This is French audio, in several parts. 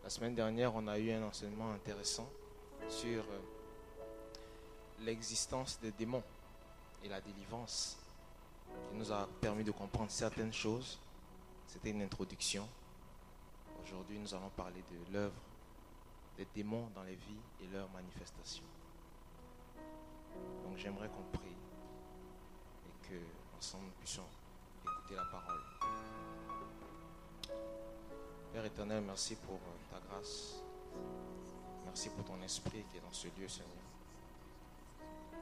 La semaine dernière, on a eu un enseignement intéressant sur l'existence des démons et la délivrance, qui nous a permis de comprendre certaines choses. C'était une introduction. Aujourd'hui, nous allons parler de l'œuvre des démons dans les vies et leurs manifestations. Donc j'aimerais qu'on prie et que ensemble nous puissions écouter la parole. Père éternel, merci pour ta grâce. Merci pour ton esprit qui est dans ce lieu, Seigneur.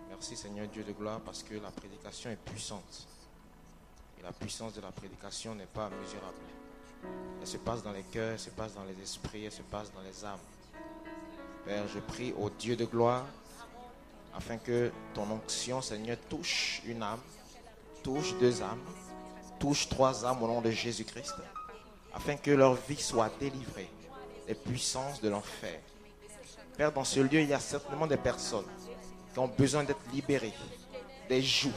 Merci, Seigneur Dieu de gloire, parce que la prédication est puissante. Et la puissance de la prédication n'est pas mesurable. Elle se passe dans les cœurs, elle se passe dans les esprits, elle se passe dans les âmes. Père, je prie au Dieu de gloire, afin que ton onction, Seigneur, touche une âme, touche deux âmes, touche trois âmes au nom de Jésus-Christ, afin que leur vie soit délivrée des puissances de l'enfer. Père, dans ce lieu, il y a certainement des personnes qui ont besoin d'être libérées, des joues,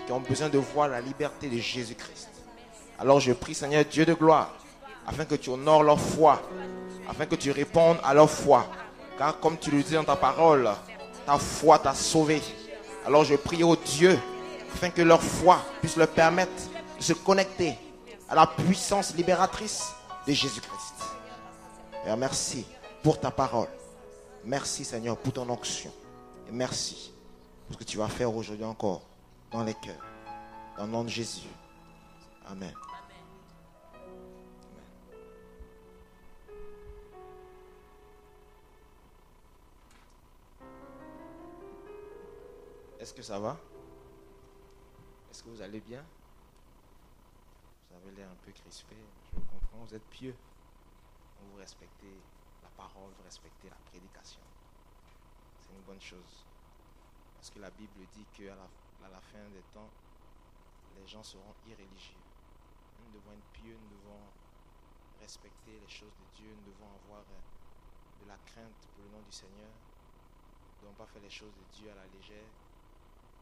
qui ont besoin de voir la liberté de Jésus-Christ. Alors je prie, Seigneur Dieu de gloire, afin que tu honores leur foi, afin que tu répondes à leur foi. Car comme tu le dis dans ta parole, ta foi t'a sauvé. Alors je prie au Dieu, afin que leur foi puisse leur permettre de se connecter à la puissance libératrice de Jésus-Christ. Père, merci pour ta parole. Merci, Seigneur, pour ton onction. Et merci pour ce que tu vas faire aujourd'hui encore dans les cœurs. Dans le nom de Jésus. Amen. Est-ce que ça va? Est-ce que vous allez bien? Vous avez l'air un peu crispé. Je comprends, vous êtes pieux. Vous respectez la parole, vous respectez la prédication. C'est une bonne chose. Parce que la Bible dit qu'à la fin des temps, les gens seront irréligieux. Nous devons être pieux, nous devons respecter les choses de Dieu, nous devons avoir de la crainte pour le nom du Seigneur. Nous ne devons pas faire les choses de Dieu à la légère.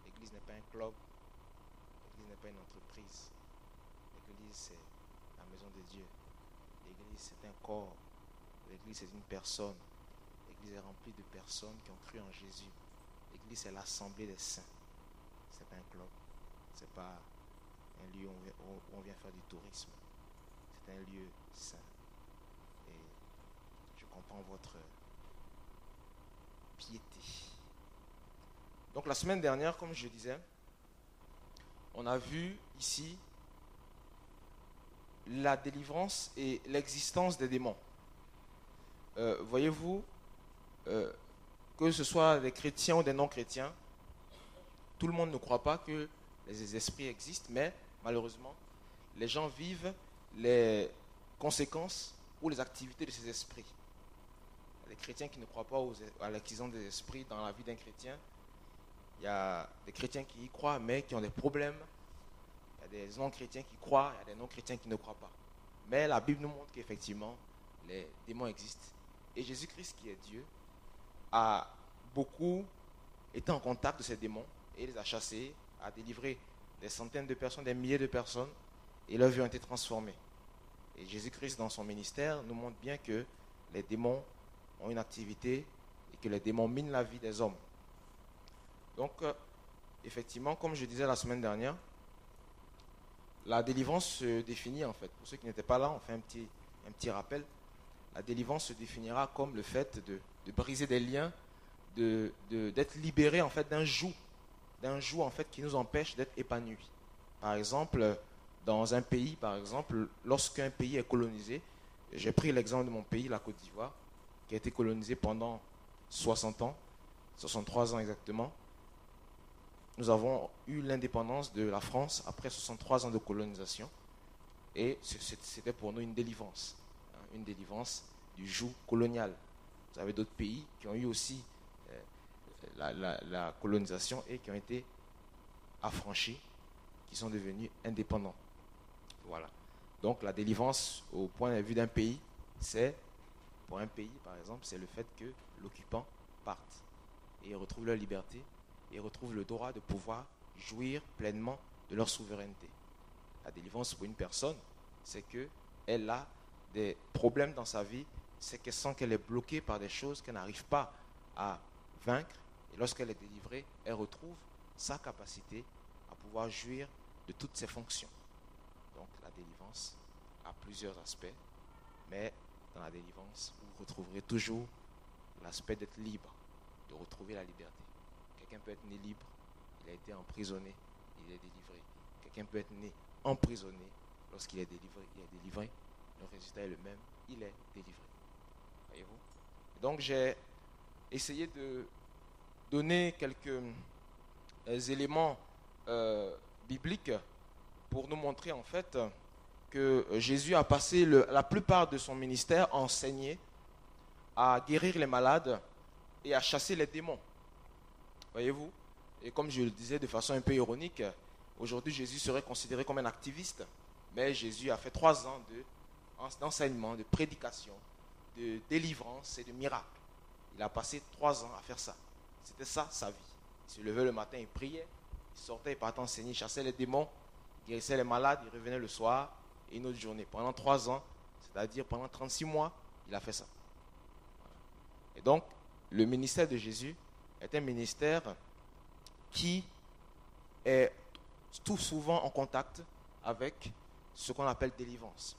L'église n'est pas un club, l'église n'est pas une entreprise. L'église, c'est la maison de Dieu. L'église, c'est un corps. L'église, c'est une personne. L'église est remplie de personnes qui ont cru en Jésus. L'église, c'est l'assemblée des saints. Ce n'est pas un club. Ce n'est pas un lieu où on vient faire du tourisme. C'est un lieu saint. Et je comprends votre piété. Donc la semaine dernière, comme je disais, on a vu ici la délivrance et l'existence des démons. Voyez-vous, que ce soit des chrétiens ou des non-chrétiens, tout le monde ne croit pas que les esprits existent, mais malheureusement, les gens vivent les conséquences ou les activités de ces esprits. Les chrétiens qui ne croient pas à l'existence des esprits dans la vie d'un chrétien, il y a des chrétiens qui y croient, mais qui ont des problèmes. Il y a des non-chrétiens qui croient, il y a des non-chrétiens qui ne croient pas. Mais la Bible nous montre qu'effectivement, les démons existent. Et Jésus-Christ, qui est Dieu, a beaucoup été en contact de ces démons et les a chassés, a délivré des centaines de personnes, des milliers de personnes, et leurs vies ont été transformées. Et Jésus-Christ, dans son ministère, nous montre bien que les démons ont une activité et que les démons minent la vie des hommes. Donc, effectivement, comme je disais la semaine dernière, la délivrance se définit en fait. Pour ceux qui n'étaient pas là, on fait un petit rappel. La délivrance se définira comme le fait de briser des liens, d'être libéré en fait d'un joug en fait qui nous empêche d'être épanouis. Par exemple, dans un pays, lorsqu'un pays est colonisé, j'ai pris l'exemple de mon pays, la Côte d'Ivoire, qui a été colonisé pendant 60 ans, 63 ans exactement. Nous avons eu l'indépendance de la France après 63 ans de colonisation et c'était pour nous une délivrance du joug colonial. Vous avez d'autres pays qui ont eu aussi la colonisation et qui ont été affranchis, qui sont devenus indépendants. Voilà. Donc la délivrance au point de vue d'un pays, pour un pays par exemple, c'est le fait que l'occupant parte et ils retrouvent leur liberté et retrouvent le droit de pouvoir jouir pleinement de leur souveraineté. La délivrance pour une personne, c'est qu'elle a des problèmes dans sa vie c'est qu'elle sent qu'elle est bloquée par des choses qu'elle n'arrive pas à vaincre. Et lorsqu'elle est délivrée, elle retrouve sa capacité à pouvoir jouir de toutes ses fonctions. Donc la délivrance a plusieurs aspects, mais dans la délivrance, vous retrouverez toujours l'aspect d'être libre, de retrouver la liberté. Quelqu'un peut être né libre, il a été emprisonné, il est délivré. Quelqu'un peut être né emprisonné, lorsqu'il est délivré, il est délivré. Le résultat est le même, il est délivré. Voyez-vous? Donc j'ai essayé de donner quelques éléments bibliques pour nous montrer en fait que Jésus a passé la plupart de son ministère à enseigner, à guérir les malades et à chasser les démons. Voyez-vous? Et comme je le disais de façon un peu ironique, aujourd'hui Jésus serait considéré comme un activiste, mais Jésus a fait 3 ans d'enseignement, de prédication, de délivrance et de miracles. Il a passé 3 ans à faire ça. C'était ça sa vie. Il se levait le matin, il priait, il sortait, il partait enseigner, il chassait les démons, il guérissait les malades, il revenait le soir et une autre journée. Pendant 3 ans, c'est-à-dire pendant 36 mois, il a fait ça. Et donc, le ministère de Jésus est un ministère qui est tout souvent en contact avec ce qu'on appelle délivrance.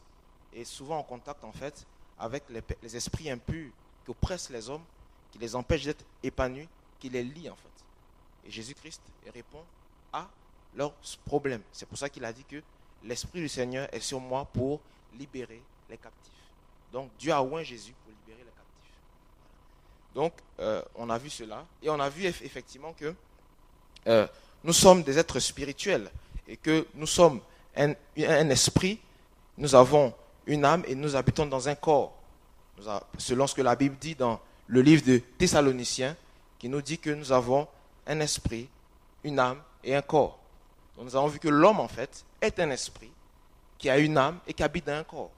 Et souvent en contact en fait avec les esprits impurs qui oppressent les hommes, qui les empêchent d'être épanouis, qui les lient en fait. Et Jésus-Christ répond à leurs problèmes. C'est pour ça qu'il a dit que l'Esprit du Seigneur est sur moi pour libérer les captifs. Donc Dieu a oint Jésus pour libérer les captifs. Donc on a vu cela et on a vu effectivement que nous sommes des êtres spirituels et que nous sommes un esprit, nous avons une âme et nous habitons dans un corps. Selon ce que la Bible dit dans le livre de Thessaloniciens, qui nous dit que nous avons un esprit, une âme et un corps. Donc nous avons vu que l'homme en fait est un esprit qui a une âme et qui habite dans un corps.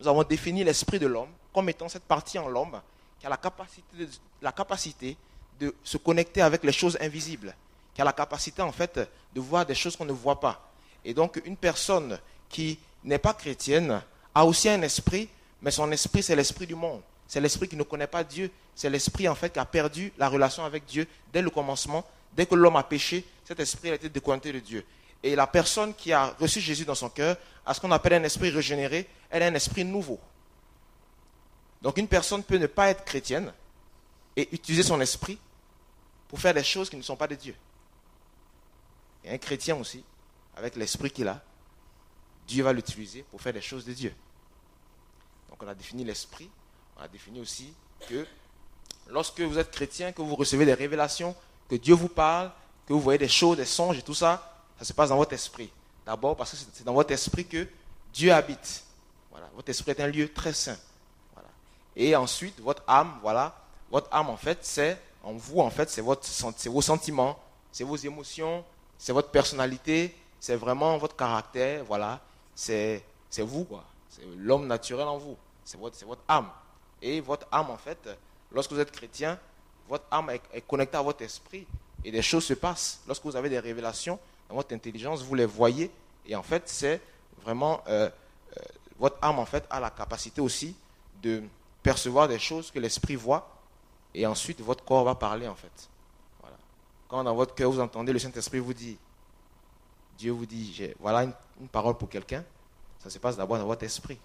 Nous avons défini l'esprit de l'homme comme étant cette partie en l'homme qui a la capacité de se connecter avec les choses invisibles, qui a la capacité en fait de voir des choses qu'on ne voit pas. Et donc une personne qui n'est pas chrétienne a aussi un esprit, mais son esprit c'est l'esprit du monde. C'est l'esprit qui ne connaît pas Dieu. C'est l'esprit en fait qui a perdu la relation avec Dieu dès le commencement. Dès que l'homme a péché, cet esprit a été déconnecté de Dieu. Et la personne qui a reçu Jésus dans son cœur a ce qu'on appelle un esprit régénéré. Elle a un esprit nouveau. Donc une personne peut ne pas être chrétienne et utiliser son esprit pour faire des choses qui ne sont pas de Dieu. Et un chrétien aussi, avec l'esprit qu'il a, Dieu va l'utiliser pour faire des choses de Dieu. Donc on a défini l'esprit, on a défini aussi que lorsque vous êtes chrétien, que vous recevez des révélations, que Dieu vous parle, que vous voyez des choses, des songes et tout ça, ça se passe dans votre esprit. D'abord parce que c'est dans votre esprit que Dieu habite. Voilà. Votre esprit est un lieu très saint. Voilà. Et ensuite, votre âme, voilà, votre âme en fait, c'est en vous en fait, c'est vos sentiments, c'est vos émotions, c'est votre personnalité, c'est vraiment votre caractère, voilà, c'est vous quoi, c'est l'homme naturel en vous, c'est votre âme. Et votre âme en fait, lorsque vous êtes chrétien, votre âme est connectée à votre esprit et des choses se passent. Lorsque vous avez des révélations dans votre intelligence, vous les voyez et en fait c'est vraiment votre âme en fait a la capacité aussi de percevoir des choses que l'esprit voit et ensuite votre corps va parler en fait. Voilà. Quand dans votre cœur vous entendez le Saint-Esprit vous dit, Dieu vous dit, voilà une parole pour quelqu'un, ça se passe d'abord dans votre esprit.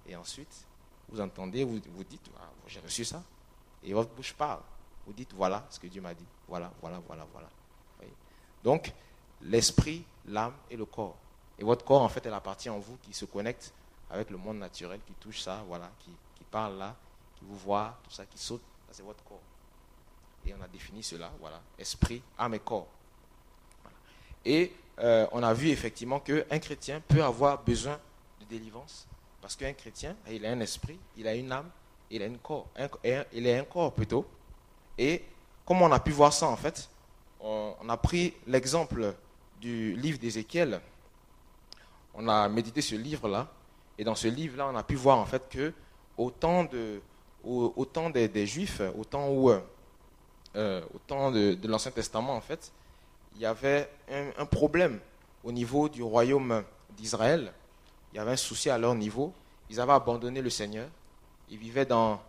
Et ensuite, vous entendez, vous dites, ah, j'ai reçu ça. Et votre bouche parle. Vous dites, voilà ce que Dieu m'a dit. Voilà. Voyez. Donc, l'esprit, l'âme et le corps. Et votre corps, en fait, est la partie en vous qui se connecte avec le monde naturel, qui touche ça, voilà, qui parle là, qui vous voit, tout ça, qui saute. Ça, c'est votre corps. Et on a défini cela, voilà, esprit, âme et corps. Voilà. Et on a vu effectivement qu'un chrétien peut avoir besoin de délivrance. Parce qu'un chrétien, il a un esprit, il a une âme, il a il a un corps plutôt. Et comme on a pu voir ça en fait, on a pris l'exemple du livre d'Ézéchiel. On a médité ce livre-là. Et dans ce livre-là, on a pu voir en fait que au temps des Juifs, au temps de l'Ancien Testament en fait, il y avait un problème au niveau du royaume d'Israël. Il y avait un souci à leur niveau. Ils avaient abandonné le Seigneur. ils vivaient dans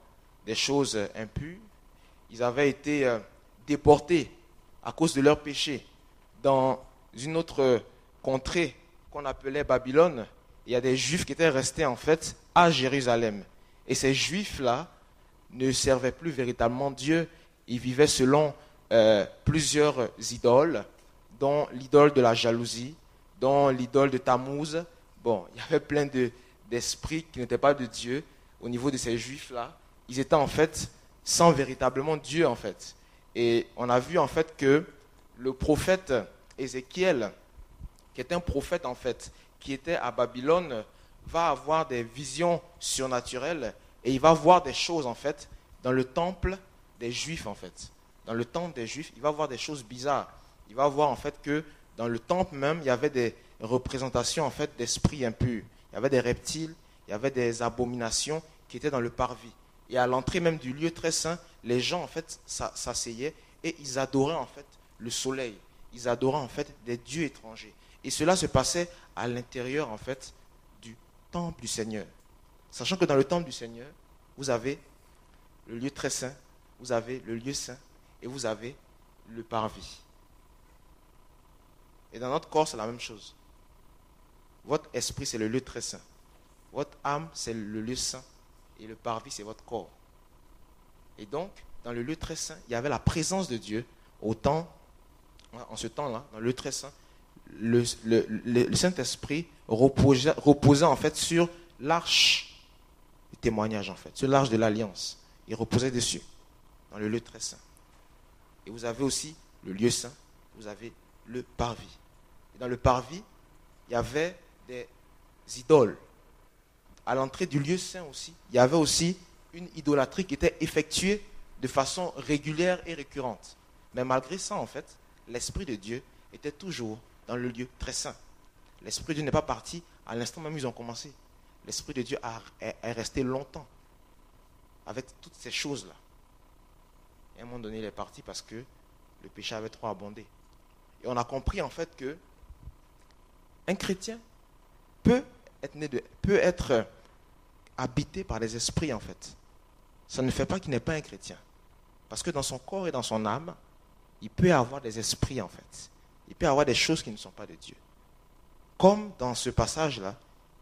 des choses impures. Ils avaient été déportés à cause de leurs péchés dans une autre contrée qu'on appelait Babylone. Il y a des Juifs qui étaient restés en fait à Jérusalem. Et ces Juifs-là ne servaient plus véritablement Dieu. Ils vivaient selon plusieurs idoles, dont l'idole de la jalousie, dont l'idole de Tammuz. Bon, il y avait plein d'esprits qui n'étaient pas de Dieu au niveau de ces Juifs-là. Ils étaient en fait sans véritablement Dieu en fait. Et on a vu en fait que le prophète Ézéchiel, qui est un prophète en fait, qui était à Babylone, va avoir des visions surnaturelles et il va voir des choses en fait dans le temple des Juifs en fait. Dans le temple des Juifs, il va voir des choses bizarres. Il va voir en fait que dans le temple même, il y avait des représentations en fait d'esprits impurs. Il y avait des reptiles, il y avait des abominations qui étaient dans le parvis. Et à l'entrée même du lieu très saint, les gens en fait s'asseyaient et ils adoraient en fait le soleil. Ils adoraient en fait des dieux étrangers. Et cela se passait à l'intérieur en fait du temple du Seigneur. Sachant que dans le temple du Seigneur, vous avez le lieu très saint, vous avez le lieu saint et vous avez le parvis. Et dans notre corps, c'est la même chose. Votre esprit, c'est le lieu très saint. Votre âme, c'est le lieu saint. Et le parvis, c'est votre corps. Et donc, dans le lieu très saint, il y avait la présence de Dieu. En ce temps-là, dans le lieu très saint, le Saint-Esprit reposait en fait sur l'arche du témoignage, en fait, sur l'arche de l'alliance. Il reposait dessus, dans le lieu très saint. Et vous avez aussi le lieu saint, vous avez le parvis. Et dans le parvis, il y avait des idoles. À l'entrée du lieu saint aussi, il y avait aussi une idolâtrie qui était effectuée de façon régulière et récurrente. Mais malgré ça, en fait, l'Esprit de Dieu était toujours dans le lieu très saint. L'Esprit de Dieu n'est pas parti à l'instant même où ils ont commencé. L'Esprit de Dieu est resté longtemps avec toutes ces choses-là. Et à un moment donné, il est parti parce que le péché avait trop abondé. Et on a compris en fait que un chrétien peut être habité par des esprits en fait. Ça ne fait pas qu'il n'est pas un chrétien. Parce que dans son corps et dans son âme, il peut avoir des esprits en fait. Il peut avoir des choses qui ne sont pas de Dieu. Comme dans ce passage-là,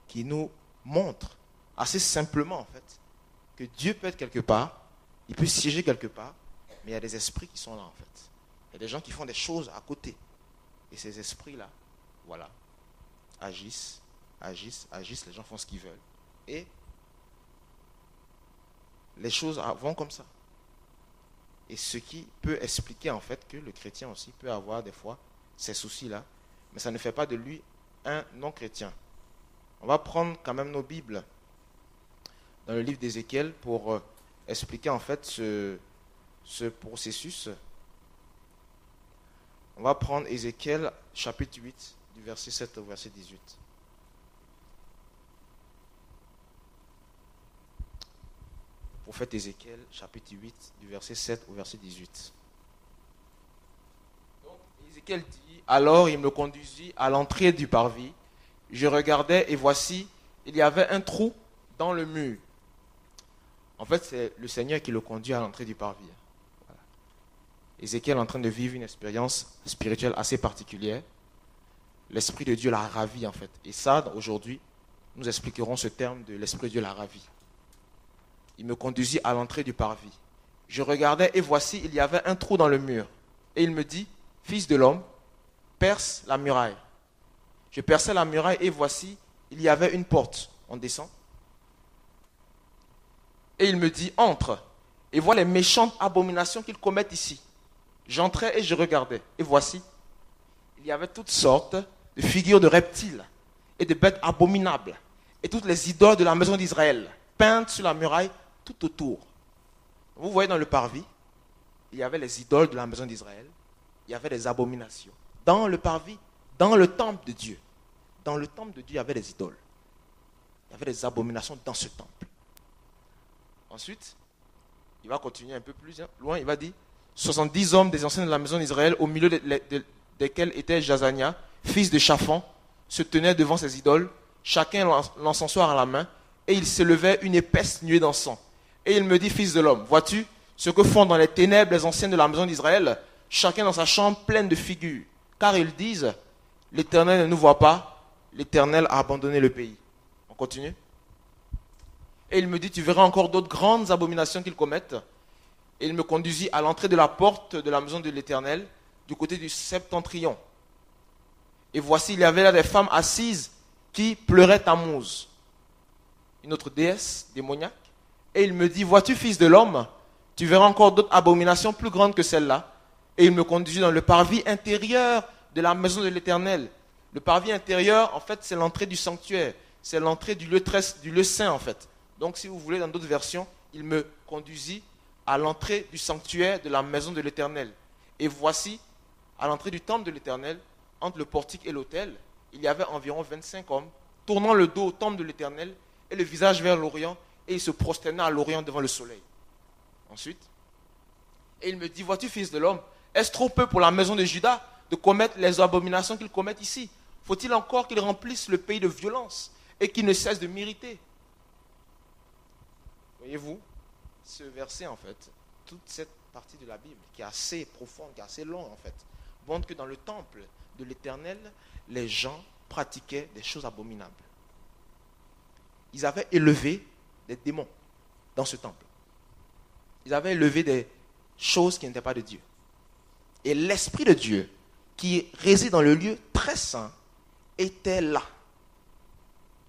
qui nous montre assez simplement en fait, que Dieu peut être quelque part, il peut siéger quelque part, mais il y a des esprits qui sont là en fait. Il y a des gens qui font des choses à côté. Et ces esprits-là, voilà, agissent, les gens font ce qu'ils veulent. Et les choses vont comme ça. Et ce qui peut expliquer en fait que le chrétien aussi peut avoir des fois ces soucis-là, mais ça ne fait pas de lui un non-chrétien. On va prendre quand même nos Bibles dans le livre d'Ézéchiel pour expliquer en fait ce processus. On va prendre Ézéchiel chapitre 8 du verset 7 au verset 18. Prophète Ézéchiel, chapitre 8, du verset 7 au verset 18. Donc, Ézéchiel dit, alors il me conduisit à l'entrée du parvis. Je regardais et voici, il y avait un trou dans le mur. En fait, c'est le Seigneur qui le conduit à l'entrée du parvis. Voilà. Ézéchiel est en train de vivre une expérience spirituelle assez particulière. L'Esprit de Dieu l'a ravi en fait. Et ça, aujourd'hui, nous expliquerons ce terme de l'Esprit de Dieu l'a ravi. Il me conduisit à l'entrée du parvis. Je regardais et voici, il y avait un trou dans le mur. Et il me dit, fils de l'homme, perce la muraille. Je perçais la muraille et voici, il y avait une porte. On descend. Et il me dit, entre et vois les méchantes abominations qu'ils commettent ici. J'entrais et je regardais. Et voici, il y avait toutes sortes de figures de reptiles et de bêtes abominables et toutes les idoles de la maison d'Israël, peintes sur la muraille tout autour. Vous voyez dans le parvis, il y avait les idoles de la maison d'Israël, il y avait des abominations. Dans le parvis, dans le temple de Dieu, dans le temple de Dieu, il y avait des idoles. Il y avait des abominations dans ce temple. Ensuite, il va continuer un peu plus loin, il va dire 70 hommes des anciens de la maison d'Israël, au milieu desquels était Jazania, fils de Shaphan, se tenaient devant ces idoles, chacun l'encensoir à la main, et il s'élevait une épaisse nuée d'encens. Et il me dit, fils de l'homme, vois-tu ce que font dans les ténèbres les anciens de la maison d'Israël, chacun dans sa chambre pleine de figures. Car ils disent, l'Éternel ne nous voit pas, l'Éternel a abandonné le pays. On continue. Et il me dit, tu verras encore d'autres grandes abominations qu'ils commettent. Et il me conduisit à l'entrée de la porte de la maison de l'Éternel, du côté du septentrion. Et voici, il y avait là des femmes assises qui pleuraient Tammuz, une autre déesse démoniaque. Et il me dit, vois-tu, fils de l'homme, tu verras encore d'autres abominations plus grandes que celle-là. Et il me conduisit dans le parvis intérieur de la maison de l'Éternel. Le parvis intérieur, en fait, c'est l'entrée du sanctuaire. C'est l'entrée du lieu saint, en fait. Donc, si vous voulez, dans d'autres versions, il me conduisit à l'entrée du sanctuaire de la maison de l'Éternel. Et voici, à l'entrée du temple de l'Éternel, entre le portique et l'autel, il y avait environ 25 hommes, tournant le dos au temple de l'Éternel et le visage vers l'Orient, et ils se prosternaient à l'Orient devant le soleil. Ensuite, et il me dit, vois-tu, fils de l'homme, est-ce trop peu pour la maison de Juda de commettre les abominations qu'ils commettent ici? Faut-il encore qu'ils remplissent le pays de violence et qu'ils ne cessent de m'irriter? Voyez-vous, ce verset, en fait, toute cette partie de la Bible, qui est assez profonde, qui est assez longue, en fait, montre que dans le temple de l'Éternel, les gens pratiquaient des choses abominables. Ils avaient élevé des démons dans ce temple. Ils avaient élevé des choses qui n'étaient pas de Dieu. Et l'Esprit de Dieu, qui réside dans le lieu très saint, était là.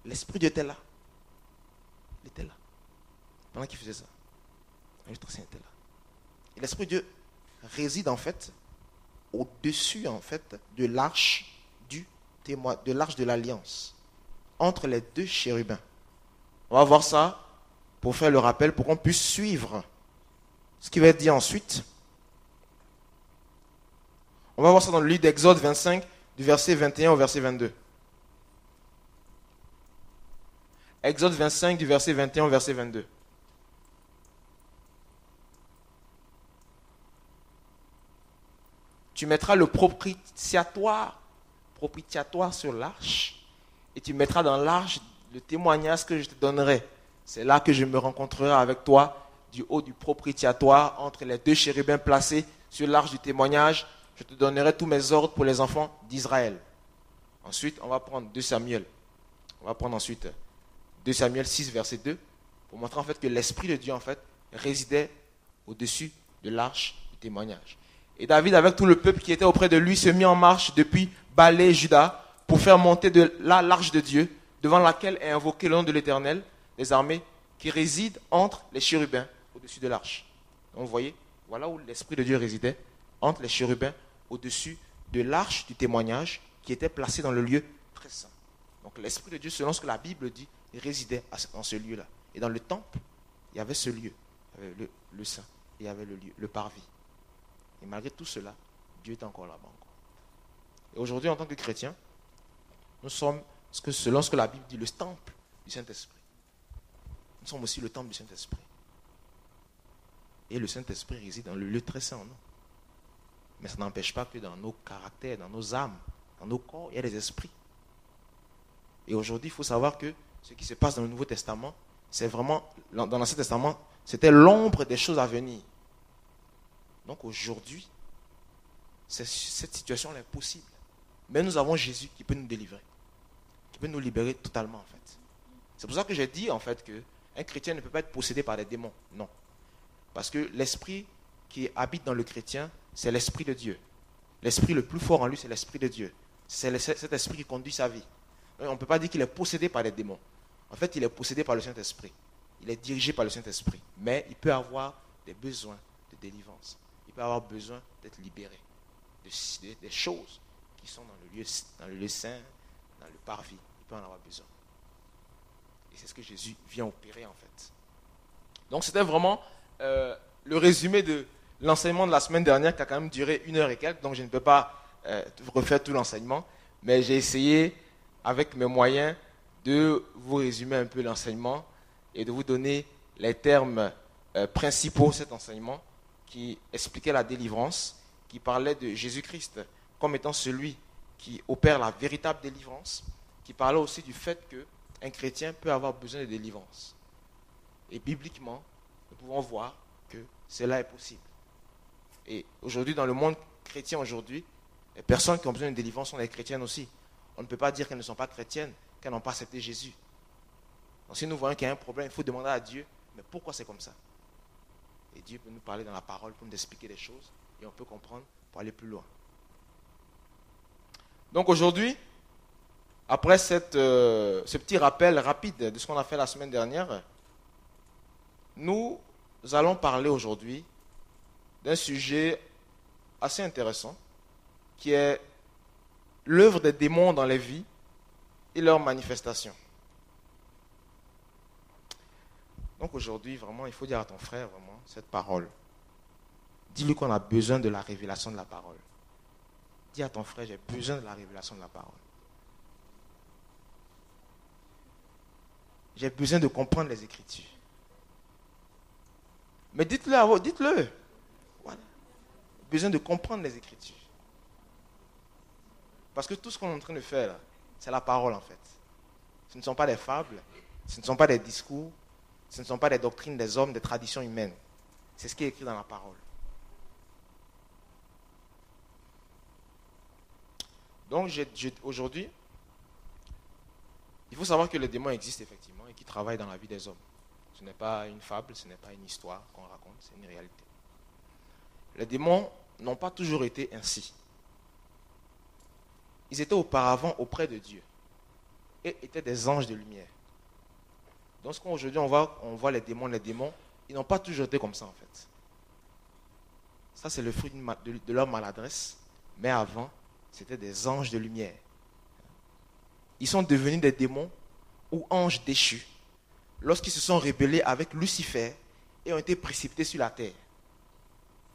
L'Esprit de Dieu était là. Il était là. Pendant qu'il faisait ça. Le très saint était là. Et l'Esprit de Dieu réside en fait au-dessus en fait de l'arche du témoin, de l'arche de l'alliance, entre les deux chérubins. On va voir ça pour faire le rappel, pour qu'on puisse suivre ce qui va être dit ensuite. On va voir ça dans le livre d'Exode 25, du verset 21 au verset 22. Exode 25, du verset 21 au verset 22. Tu mettras le propitiatoire sur l'arche, et tu mettras dans l'arche le témoignage que je te donnerai. C'est là que je me rencontrerai avec toi du haut du propitiatoire, entre les deux chérubins placés sur l'arche du témoignage. Je te donnerai tous mes ordres pour les enfants d'Israël. Ensuite, on va prendre 2 Samuel. On va prendre ensuite 2 Samuel 6, verset 2, pour montrer en fait que l'Esprit de Dieu en fait résidait au-dessus de l'arche du témoignage. Et David, avec tout le peuple qui était auprès de lui, se mit en marche depuis Balé, Juda, pour faire monter de là l'arche de Dieu, devant laquelle est invoqué le nom de l'Éternel, des armées, qui réside entre les chérubins, au-dessus de l'arche. Donc vous voyez, voilà où l'Esprit de Dieu résidait, entre les chérubins, au-dessus de l'arche du témoignage, qui était placée dans le lieu très saint. Donc l'Esprit de Dieu, selon ce que la Bible dit, résidait dans ce lieu-là. Et dans le temple, il y avait ce lieu, il y avait le saint, et il y avait le lieu, le parvis. Et malgré tout cela, Dieu est encore là-bas. Et aujourd'hui, en tant que chrétiens, nous sommes, selon ce que la Bible dit, le temple du Saint-Esprit. Nous sommes aussi le temple du Saint-Esprit. Et le Saint-Esprit réside dans le lieu très saint en nous. Mais ça n'empêche pas que dans nos caractères, dans nos âmes, dans nos corps, il y a des esprits. Et aujourd'hui, il faut savoir que ce qui se passe dans le Nouveau Testament, c'est vraiment, dans l'Ancien Testament, c'était l'ombre des choses à venir. Donc aujourd'hui, cette situation est possible. Mais nous avons Jésus qui peut nous délivrer, qui peut nous libérer totalement en fait. C'est pour ça que j'ai dit en fait qu'un chrétien ne peut pas être possédé par des démons. Non. Parce que l'esprit qui habite dans le chrétien, c'est l'esprit de Dieu. L'esprit le plus fort en lui, c'est l'esprit de Dieu. C'est cet esprit qui conduit sa vie. On ne peut pas dire qu'il est possédé par des démons. En fait, il est possédé par le Saint-Esprit. Il est dirigé par le Saint-Esprit. Mais il peut avoir des besoins de délivrance. Il peut avoir besoin d'être libéré des choses qui sont dans le lieu saint, dans le parvis. Il peut en avoir besoin. Et c'est ce que Jésus vient opérer en fait. Donc c'était vraiment le résumé de l'enseignement de la semaine dernière qui a quand même duré 1 heure et quelques. Donc je ne peux pas refaire tout l'enseignement. Mais j'ai essayé avec mes moyens de vous résumer un peu l'enseignement et de vous donner les termes principaux de cet enseignement qui expliquait la délivrance, qui parlait de Jésus-Christ comme étant celui qui opère la véritable délivrance, qui parlait aussi du fait qu'un chrétien peut avoir besoin de délivrance. Et bibliquement, nous pouvons voir que cela est possible. Et aujourd'hui, dans le monde chrétien aujourd'hui, les personnes qui ont besoin de délivrance sont les chrétiennes aussi. On ne peut pas dire qu'elles ne sont pas chrétiennes, qu'elles n'ont pas accepté Jésus. Donc si nous voyons qu'il y a un problème, il faut demander à Dieu, mais pourquoi c'est comme ça? Et Dieu peut nous parler dans la parole pour nous expliquer des choses et on peut comprendre pour aller plus loin. Donc aujourd'hui, après ce petit rappel rapide de ce qu'on a fait la semaine dernière, nous allons parler aujourd'hui d'un sujet assez intéressant qui est l'œuvre des démons dans les vies et leurs manifestations. Donc aujourd'hui, vraiment, il faut dire à ton frère, vraiment, cette parole. Dis-lui qu'on a besoin de la révélation de la parole. Dis à ton frère, j'ai besoin de la révélation de la parole. J'ai besoin de comprendre les Écritures. Mais dites-le, dites-le. Voilà. J'ai besoin de comprendre les Écritures. Parce que tout ce qu'on est en train de faire, là, c'est la parole en fait. Ce ne sont pas des fables, ce ne sont pas des discours, ce ne sont pas des doctrines des hommes, des traditions humaines. C'est ce qui est écrit dans la parole. Donc aujourd'hui, il faut savoir que les démons existent effectivement et qu'ils travaillent dans la vie des hommes. Ce n'est pas une fable, ce n'est pas une histoire qu'on raconte, c'est une réalité. Les démons n'ont pas toujours été ainsi. Ils étaient auparavant auprès de Dieu et étaient des anges de lumière. Donc aujourd'hui on voit les démons, ils n'ont pas toujours été comme ça en fait. Ça c'est le fruit de leur maladresse, mais avant c'était des anges de lumière. Ils sont devenus des démons ou anges déchus lorsqu'ils se sont rébellés avec Lucifer et ont été précipités sur la terre.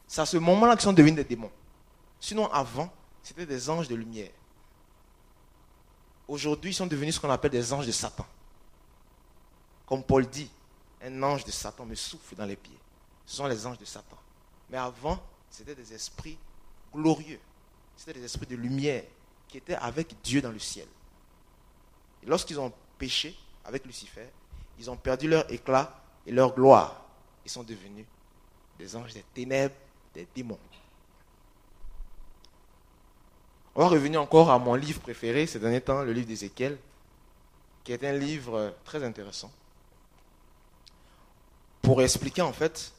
C'est à ce moment-là qu'ils sont devenus des démons. Sinon avant, c'était des anges de lumière. Aujourd'hui, ils sont devenus ce qu'on appelle des anges de Satan. Comme Paul dit, un ange de Satan me souffle dans les pieds. Ce sont les anges de Satan. Mais avant, c'était des esprits glorieux. C'était des esprits de lumière qui étaient avec Dieu dans le ciel. Et lorsqu'ils ont péché avec Lucifer, ils ont perdu leur éclat et leur gloire. Ils sont devenus des anges des ténèbres, des démons. On va revenir encore à mon livre préféré ces derniers temps, le livre d'Ézéchiel, qui est un livre très intéressant, pour expliquer en fait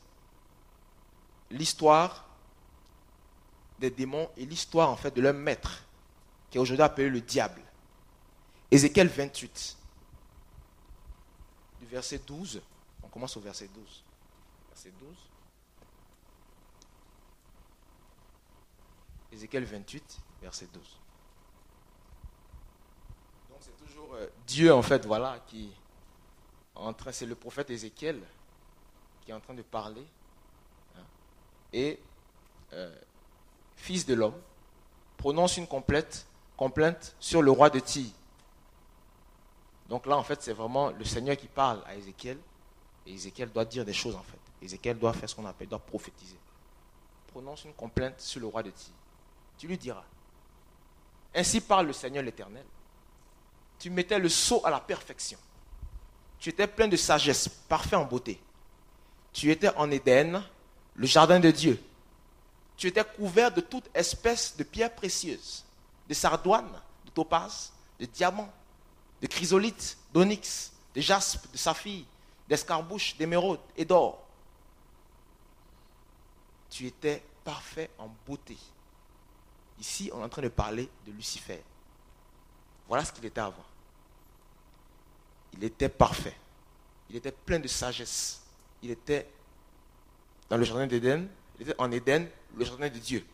l'histoire des démons et l'histoire en fait de leur maître, qui est aujourd'hui appelé le diable. Ézéchiel 28, du verset 12, on commence au verset 12. Verset 12. Ézéchiel 28, verset 12. Donc c'est toujours Dieu en fait, voilà, c'est le prophète Ézéchiel qui est en train de parler. Hein, et fils de l'homme prononce une complainte sur le roi de Tyr. Donc là en fait c'est vraiment le Seigneur qui parle à Ézéchiel et Ézéchiel doit dire des choses en fait. Ézéchiel doit faire ce qu'on appelle, doit prophétiser. Prononce une complainte sur le roi de Tyr. Tu lui diras, ainsi parle le Seigneur l'Éternel. Tu mettais le sceau à la perfection. Tu étais plein de sagesse, parfait en beauté. Tu étais en Éden, le jardin de Dieu. Tu étais couvert de toute espèce de pierres précieuses, de sardoine, de topaz, de diamants, de chrysolite, d'onyx, de jaspe, de saphir, d'escarbouche, d'émeraude et d'or. Tu étais parfait en beauté. Ici, on est en train de parler de Lucifer. Voilà ce qu'il était avant. Il était parfait. Il était plein de sagesse. Il était dans le jardin d'Éden. Il était en Éden, le jardin de Dieu.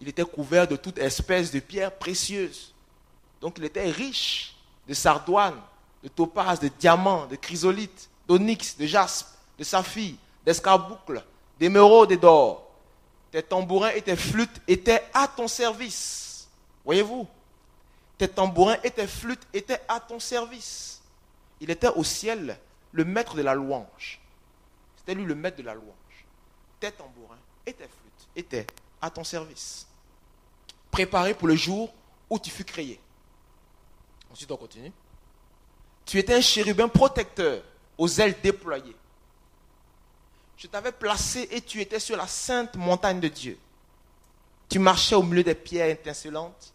Il était couvert de toute espèce de pierres précieuses. Donc il était riche de sardoine, de topaz, de diamants, de chrysolite, d'onyx, de jaspe, de saphir, d'escarboucle, d'émeraude et d'or. Tes tambourins et tes flûtes étaient à ton service. Voyez-vous? Tes tambourins et tes flûtes étaient à ton service. Il était au ciel le maître de la louange. C'était lui le maître de la louange. Tes tambourins et tes flûtes étaient à ton service. Préparé pour le jour où tu fus créé. Ensuite on continue. Tu étais un chérubin protecteur aux ailes déployées. Je t'avais placé et tu étais sur la sainte montagne de Dieu. Tu marchais au milieu des pierres étincelantes.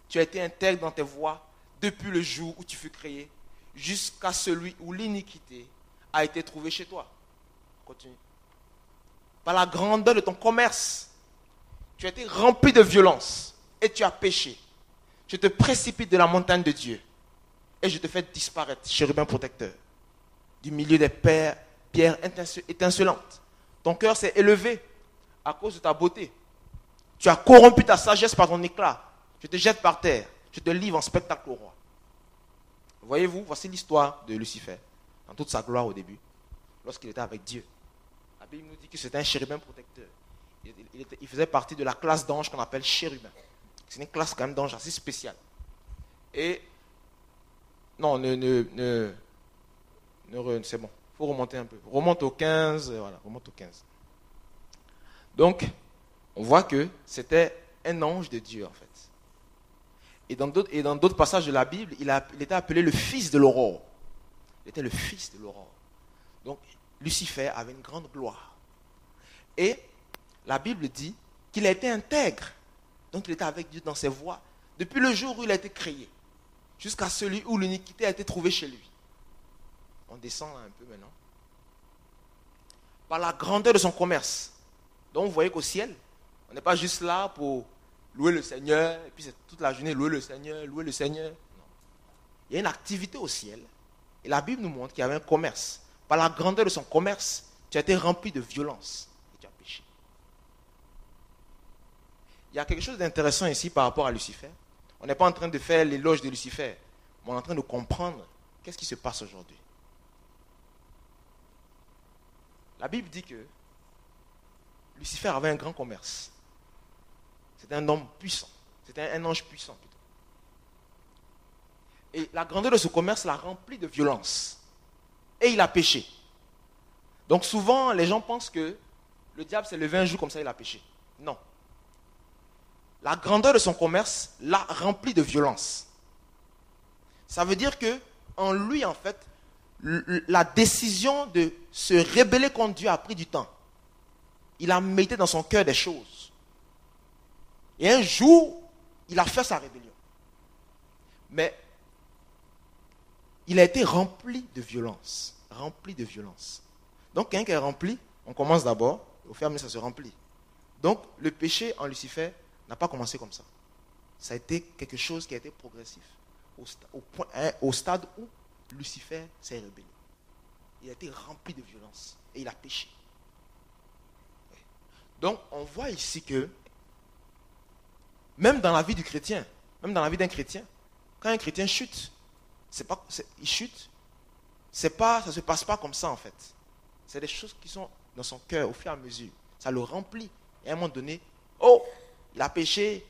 Tu as été intègre dans tes voies depuis le jour où tu fus créé jusqu'à celui où l'iniquité a été trouvée chez toi. Continue. Par la grandeur de ton commerce, tu as été rempli de violence et tu as péché. Je te précipite de la montagne de Dieu et je te fais disparaître, chérubin protecteur, du milieu des pierres étincelantes. Ton cœur s'est élevé à cause de ta beauté. Tu as corrompu ta sagesse par ton éclat. Je te jette par terre. Je te livre en spectacle au roi. Voyez-vous, voici l'histoire de Lucifer, dans toute sa gloire au début, lorsqu'il était avec Dieu. La Bible nous dit que c'était un chérubin protecteur. Il faisait partie de la classe d'anges qu'on appelle chérubin. C'est une classe quand même d'anges assez spéciale. Et, non, c'est bon. Il faut remonter un peu. Remonte au 15, voilà, remonte au 15. Donc, on voit que c'était un ange de Dieu, en fait. Et dans d'autres passages de la Bible, il était appelé le fils de l'aurore. Il était le fils de l'aurore. Donc, Lucifer avait une grande gloire. Et la Bible dit qu'il a été intègre. Donc, il était avec Dieu dans ses voies depuis le jour où il a été créé, jusqu'à celui où l'iniquité a été trouvée chez lui. On descend là un peu maintenant. Par la grandeur de son commerce. Donc, vous voyez qu'au ciel, on n'est pas juste là pour louer le Seigneur, et puis c'est toute la journée louer le Seigneur, louer le Seigneur. Non. Il y a une activité au ciel, et la Bible nous montre qu'il y avait un commerce. Par la grandeur de son commerce, tu as été rempli de violence, et tu as péché. Il y a quelque chose d'intéressant ici par rapport à Lucifer. On n'est pas en train de faire l'éloge de Lucifer, mais on est en train de comprendre qu'est-ce qui se passe aujourd'hui. La Bible dit que Lucifer avait un grand commerce. C'était un homme puissant. C'était un ange puissant plutôt. Et la grandeur de ce commerce l'a rempli de violence. Et il a péché. Donc souvent, les gens pensent que le diable s'est levé un jour comme ça, il a péché. Non. La grandeur de son commerce l'a rempli de violence. Ça veut dire que en lui, en fait, la décision de se rebeller contre Dieu a pris du temps. Il a médité dans son cœur des choses. Et un jour, il a fait sa rébellion. Mais il a été rempli de violence. Rempli de violence. Donc, quelqu'un qui est rempli, on commence d'abord, au fur et à mesure, ça se remplit. Donc, le péché en Lucifer n'a pas commencé comme ça. Ça a été quelque chose qui a été progressif. Au stade où Lucifer s'est rébellé. Il a été rempli de violence. Et il a péché. Donc, on voit ici que même dans la vie du chrétien, même dans la vie d'un chrétien, quand un chrétien chute, il chute, ça ne se passe pas comme ça en fait. C'est des choses qui sont dans son cœur au fur et à mesure. Ça le remplit. Et à un moment donné, il a péché,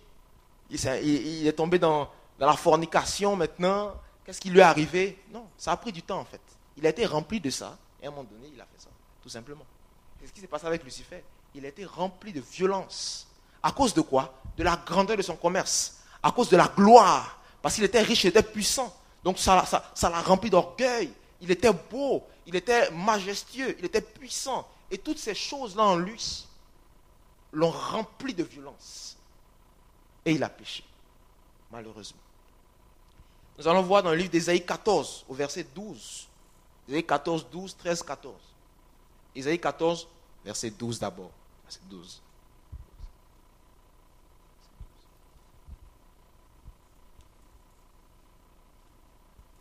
il est tombé dans la fornication maintenant. Qu'est-ce qui lui est arrivé? Non, ça a pris du temps en fait. Il a été rempli de ça. Et à un moment donné, il a fait ça, tout simplement. C'est ce qui s'est passé avec Lucifer. Il a été rempli de violence. À cause de quoi? De la grandeur de son commerce. À cause de la gloire. Parce qu'il était riche, il était puissant. Donc ça l'a rempli d'orgueil. Il était beau, il était majestueux, il était puissant. Et toutes ces choses-là en lui l'ont rempli de violence. Et il a péché. Malheureusement. Nous allons voir dans le livre d'Ésaïe 14, au verset 12. Ésaïe 14, 12, 13, 14. Ésaïe 14, verset 12 d'abord. Verset 12.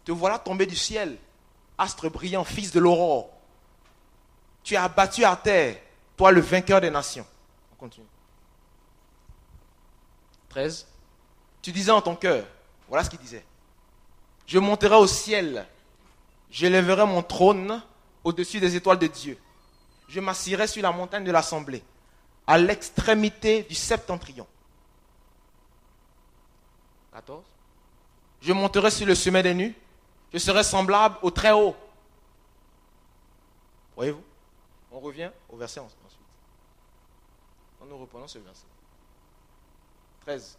Te voilà tombé du ciel, astre brillant, fils de l'aurore. Tu es abattu à terre, toi le vainqueur des nations. On continue. 13. Tu disais en ton cœur, voilà ce qu'il disait. Je monterai au ciel, j'élèverai mon trône au-dessus des étoiles de Dieu. Je m'assirai sur la montagne de l'assemblée, à l'extrémité du septentrion. 14. Je monterai sur le sommet des nues, je serai semblable au très haut. Voyez-vous? On revient au verset ensuite. Nous reprenons ce verset. 13.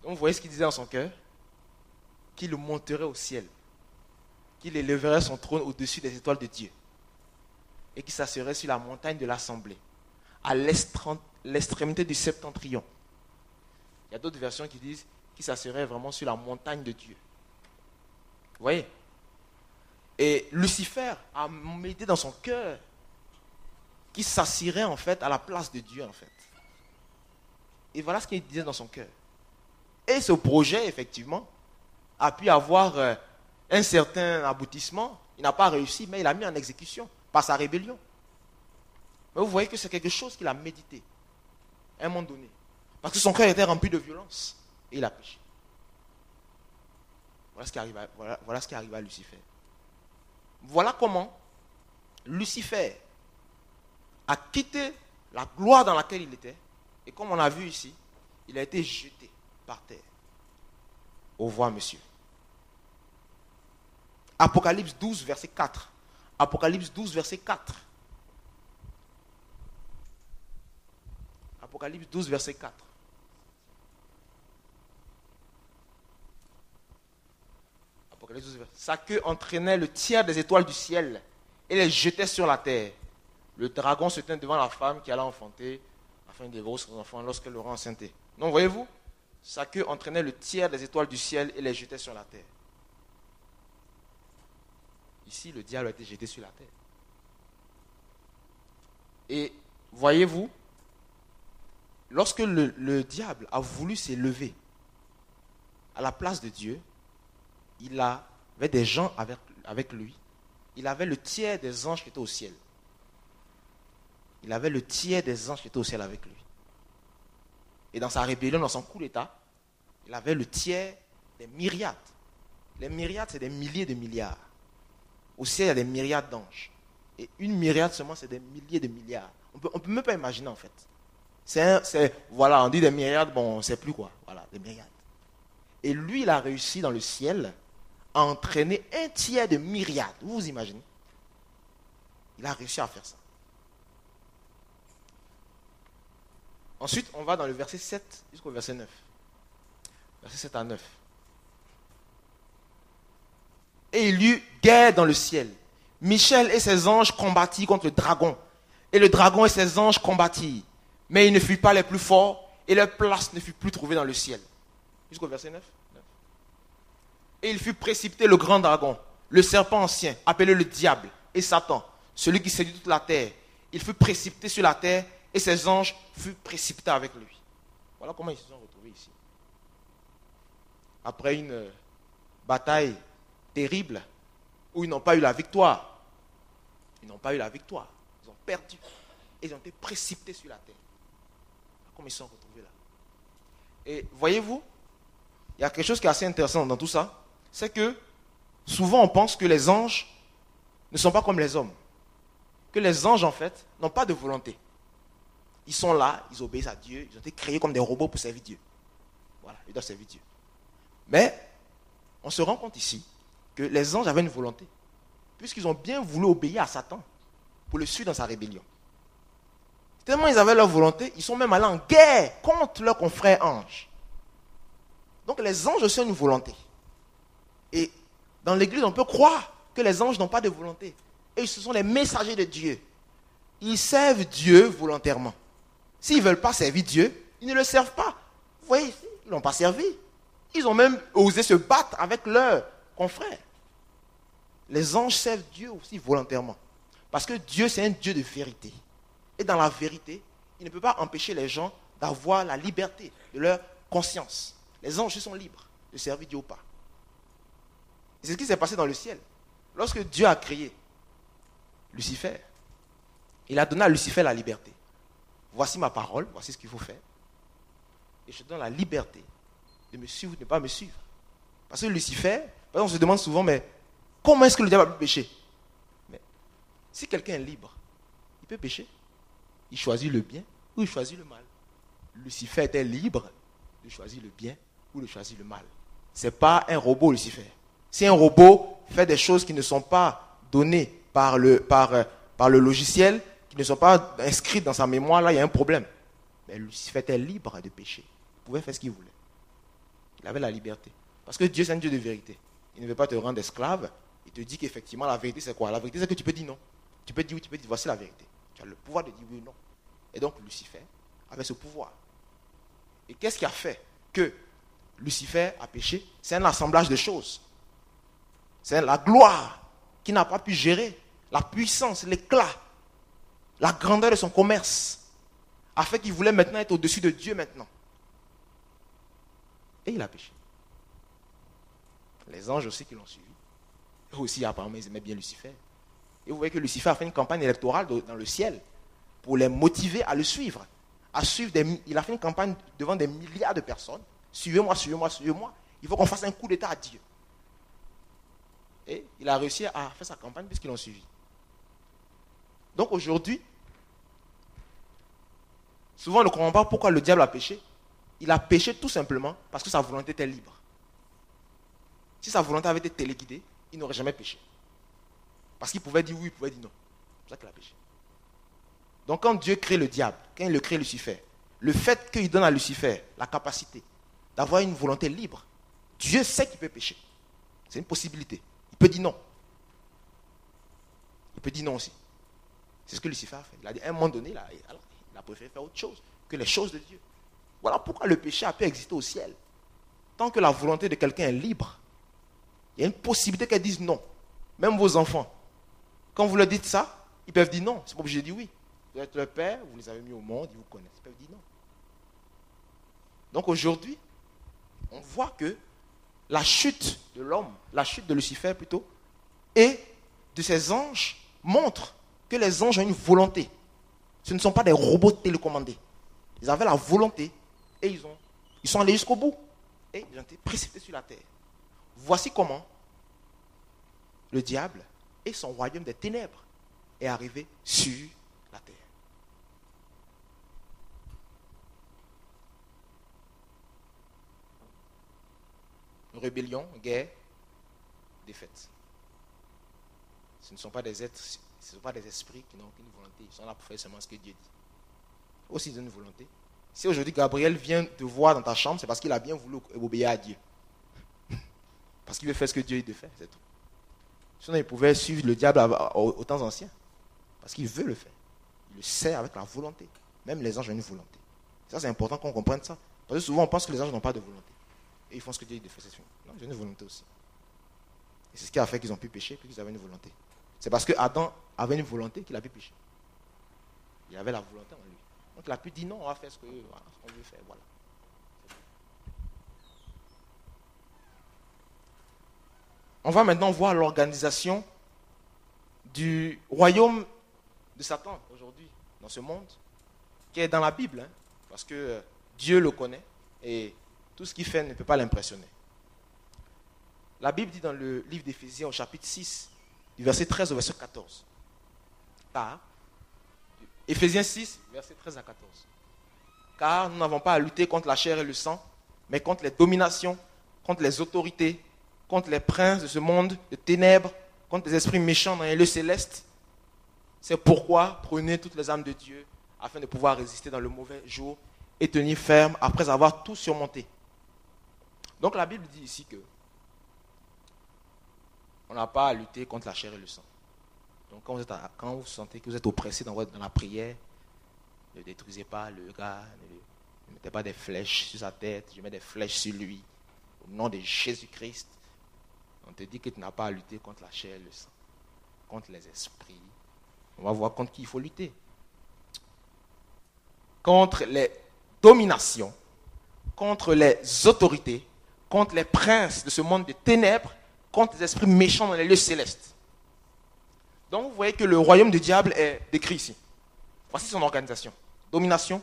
Donc vous voyez ce qu'il disait dans son cœur? Qu'il monterait au ciel. qu'il élèverait son trône au-dessus des étoiles de Dieu et qu'il s'asserait sur la montagne de l'assemblée, à l'extrémité du septentrion. Il y a d'autres versions qui disent qu'il s'asserait vraiment sur la montagne de Dieu. Vous voyez? Et Lucifer a médité dans son cœur qu'il s'assirait en fait à la place de Dieu en fait. Et voilà ce qu'il disait dans son cœur. Et ce projet, effectivement, a pu avoir un certain aboutissement. Il n'a pas réussi, mais il a mis en exécution par sa rébellion. Mais vous voyez que c'est quelque chose qu'il a médité à un moment donné. Parce que son cœur était rempli de violence. Et il a péché. Voilà ce qui arrive à Lucifer. Voilà comment Lucifer a quitté la gloire dans laquelle il était. Et comme on l'a vu ici, il a été jeté par terre. Au revoir, monsieur. Apocalypse 12, verset 4. Apocalypse 12, verset 4. Apocalypse 12, verset 4. Apocalypse 12, verset 4. Sa queue entraînait le tiers des étoiles du ciel et les jetait sur la terre. Le dragon se tint devant la femme qui allait enfanter afin d'élever son enfant lorsqu'elle l'aura enceinté. Donc, voyez-vous, sa queue entraînait le tiers des étoiles du ciel et les jetait sur la terre. Ici, le diable a été jeté sur la terre. Et voyez-vous, lorsque le diable a voulu s'élever à la place de Dieu, il avait des gens avec lui. Il avait le tiers des anges qui étaient au ciel. Il avait le tiers des anges qui étaient au ciel avec lui. Et dans sa rébellion, dans son coup d'État, il avait le tiers des myriades. Les myriades, c'est des milliers de milliards. Au ciel, il y a des myriades d'anges. Et une myriade seulement, c'est des milliers de milliards. On peut même pas imaginer en fait. Voilà, on dit des myriades, bon, on ne sait plus quoi. Voilà, des myriades. Et lui, il a réussi dans le ciel à entraîner un tiers de myriades. Vous vous imaginez? Il a réussi à faire ça. Ensuite, on va dans le verset 7 jusqu'au verset 9. Verset 7 à 9. Et il y eut guerre dans le ciel. Michel et ses anges combattirent contre le dragon. Et le dragon et ses anges combattirent. Mais ils ne furent pas les plus forts et leur place ne fut plus trouvée dans le ciel. Jusqu'au verset 9. Et il fut précipité le grand dragon, le serpent ancien, appelé le diable et Satan, celui qui séduit toute la terre. Il fut précipité sur la terre et ses anges furent précipités avec lui. Voilà comment ils se sont retrouvés ici. Après une bataille terrible où ils n'ont pas eu la victoire. Ils n'ont pas eu la victoire. Ils ont perdu. Et ils ont été précipités sur la terre. Comment ils se sont retrouvés là. Et voyez-vous, il y a quelque chose qui est assez intéressant dans tout ça. C'est que souvent on pense que les anges ne sont pas comme les hommes. Que les anges en fait n'ont pas de volonté. Ils sont là, ils obéissent à Dieu, ils ont été créés comme des robots pour servir Dieu. Voilà, ils doivent servir Dieu. Mais on se rend compte ici que les anges avaient une volonté, puisqu'ils ont bien voulu obéir à Satan pour le suivre dans sa rébellion. Tellement ils avaient leur volonté, ils sont même allés en guerre contre leurs confrères anges. Donc les anges aussi ont une volonté. Et dans l'église, on peut croire que les anges n'ont pas de volonté. Et ce sont les messagers de Dieu. Ils servent Dieu volontairement. S'ils ne veulent pas servir Dieu, ils ne le servent pas. Vous voyez ici, ils ne l'ont pas servi. Ils ont même osé se battre avec leurs confrères. Les anges servent Dieu aussi volontairement. Parce que Dieu, c'est un Dieu de vérité. Et dans la vérité, il ne peut pas empêcher les gens d'avoir la liberté de leur conscience. Les anges sont libres de servir Dieu ou pas. Et c'est ce qui s'est passé dans le ciel. Lorsque Dieu a créé Lucifer, il a donné à Lucifer la liberté. Voici ma parole, voici ce qu'il faut faire. Et je te donne la liberté de me suivre ou de ne pas me suivre. Parce que Lucifer, par exemple, on se demande souvent, mais comment est-ce que le diable a pu pécher? Mais si quelqu'un est libre, il peut pécher. Il choisit le bien ou il choisit le mal. Lucifer était libre de choisir le bien ou de choisir le mal. Ce n'est pas un robot, Lucifer. Si un robot fait des choses qui ne sont pas données par le logiciel, qui ne sont pas inscrites dans sa mémoire, là, il y a un problème. Mais Lucifer était libre de pécher. Il pouvait faire ce qu'il voulait. Il avait la liberté. Parce que Dieu, c'est un Dieu de vérité. Il ne veut pas te rendre esclave, Il te dit qu'effectivement, la vérité, c'est quoi? La vérité, c'est que tu peux dire non. Tu peux dire oui, tu peux dire voici la vérité. Tu as le pouvoir de dire oui ou non. Et donc, Lucifer avait ce pouvoir. Et qu'est-ce qui a fait que Lucifer a péché? C'est un assemblage de choses. C'est la gloire qu'il n'a pas pu gérer, la puissance, l'éclat, la grandeur de son commerce, a fait qu'il voulait maintenant être au-dessus de Dieu maintenant. Et il a péché. Les anges aussi qui l'ont suivi. Eux aussi, apparemment, ils aimaient bien Lucifer. Et vous voyez que Lucifer a fait une campagne électorale dans le ciel pour les motiver à le suivre. Il a fait une campagne devant des milliards de personnes. Suivez-moi, suivez-moi, suivez-moi. Il faut qu'on fasse un coup d'état à Dieu. Et il a réussi à faire sa campagne puisqu'ils l'ont suivi. Donc aujourd'hui, souvent on ne comprend pas pourquoi le diable a péché. Il a péché tout simplement parce que sa volonté était libre. Si sa volonté avait été téléguidée, il n'aurait jamais péché. Parce qu'il pouvait dire oui, il pouvait dire non. C'est pour ça qu'il a péché. Donc quand Dieu crée le diable, quand il le crée Lucifer, le fait qu'il donne à Lucifer la capacité d'avoir une volonté libre, Dieu sait qu'il peut pécher. C'est une possibilité. Il peut dire non. Il peut dire non aussi. C'est ce que Lucifer a fait. Il a dit, à un moment donné, il a préféré faire autre chose que les choses de Dieu. Voilà pourquoi le péché a pu exister au ciel. Tant que la volonté de quelqu'un est libre, il y a une possibilité qu'elle dise non. Même vos enfants, quand vous leur dites ça, ils peuvent dire non. C'est pas obligé de dire oui. Vous êtes leur père, vous les avez mis au monde, ils vous connaissent. Ils peuvent dire non. Donc aujourd'hui, on voit que la chute de l'homme, la chute de Lucifer plutôt, et de ses anges montre que les anges ont une volonté. Ce ne sont pas des robots télécommandés. Ils avaient la volonté et ils sont allés jusqu'au bout. Et ils ont été précipités sur la terre. Voici comment le diable et son royaume des ténèbres est arrivé sur la terre. Rébellion, guerre, défaite. Ce ne sont pas des êtres, ce ne sont pas des esprits qui n'ont aucune volonté. Ils sont là pour faire seulement ce que Dieu dit. Aussi, ils ont une volonté. Si aujourd'hui Gabriel vient te voir dans ta chambre, c'est parce qu'il a bien voulu obéir à Dieu. Parce qu'il veut faire ce que Dieu dit de faire, c'est tout. Sinon, il pouvait suivre le diable aux temps anciens. Parce qu'il veut le faire. Il le sait avec la volonté. Même les anges ont une volonté. Ça, c'est important qu'on comprenne ça. Parce que souvent, on pense que les anges n'ont pas de volonté. Et ils font ce que Dieu dit de faire, c'est fini. Non, ils ont une volonté aussi. Et c'est ce qui a fait qu'ils ont pu pécher, puisqu'ils avaient une volonté. C'est parce que Adam avait une volonté qu'il a pu pécher. Il avait la volonté en lui. Donc il a pu dire non, on va faire ce qu'on veut faire. Voilà. On va maintenant voir l'organisation du royaume de Satan aujourd'hui, dans ce monde, qui est dans la Bible, hein, parce que Dieu le connaît et tout ce qu'il fait ne peut pas l'impressionner. La Bible dit dans le livre d'Éphésiens au chapitre 6, du verset 13 au verset 14. Car, Éphésiens 6, verset 13 à 14. Car nous n'avons pas à lutter contre la chair et le sang, mais contre les dominations, contre les autorités, contre les princes de ce monde de ténèbres, contre les esprits méchants dans les lieux célestes. C'est pourquoi prenez toutes les armes de Dieu afin de pouvoir résister dans le mauvais jour et tenir ferme après avoir tout surmonté. Donc la Bible dit ici que on n'a pas à lutter contre la chair et le sang. Donc quand vous sentez que vous êtes oppressé dans la prière, ne détruisez pas le gars, ne mettez pas des flèches sur sa tête, je mets des flèches sur lui. Au nom de Jésus-Christ, on te dit que tu n'as pas à lutter contre la chair et le sang, contre les esprits. On va voir contre qui il faut lutter. Contre les dominations, contre les autorités, contre les princes de ce monde de ténèbres, contre les esprits méchants dans les lieux célestes. Donc vous voyez que le royaume du diable est décrit ici. Voici son organisation. Domination,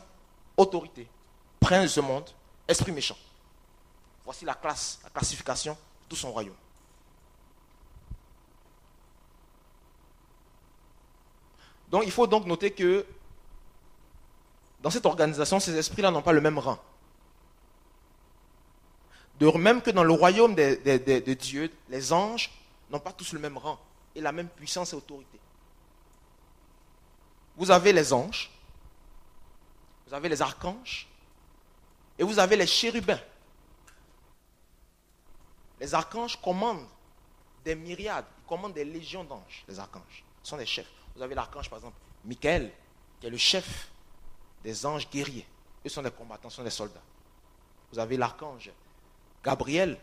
autorité, prince de ce monde, esprit méchant. Voici la classification de tout son royaume. Donc il faut donc noter que dans cette organisation, ces esprits-là n'ont pas le même rang. De même que dans le royaume de Dieu, les anges n'ont pas tous le même rang et la même puissance et autorité. Vous avez les anges, vous avez les archanges et vous avez les chérubins. Les archanges commandent des myriades, ils commandent des légions d'anges, les archanges. Ce sont des chefs. Vous avez l'archange, par exemple, Michael, qui est le chef des anges guerriers. Eux sont des combattants, sont des soldats. Vous avez l'archange Gabriel,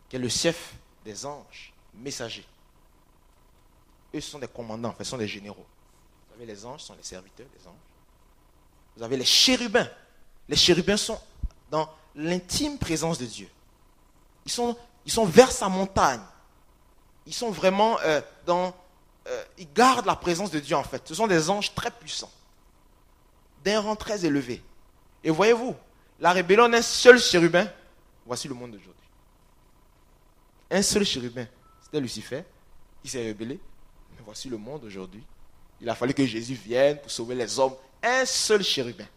qui est le chef des anges messagers. Eux sont des commandants, en fait, sont des généraux. Vous avez les anges, sont les serviteurs des anges. Vous avez les chérubins. Les chérubins sont dans l'intime présence de Dieu. Ils sont vers sa montagne. Ils sont vraiment ils gardent la présence de Dieu, en fait. Ce sont des anges très puissants, d'un rang très élevé. Et voyez-vous, la rébellion d'un seul chérubin, voici le monde d'aujourd'hui. Un seul chérubin, c'était Lucifer, il s'est rébellé. Mais voici le monde aujourd'hui. Il a fallu que Jésus vienne pour sauver les hommes. Un seul chérubin.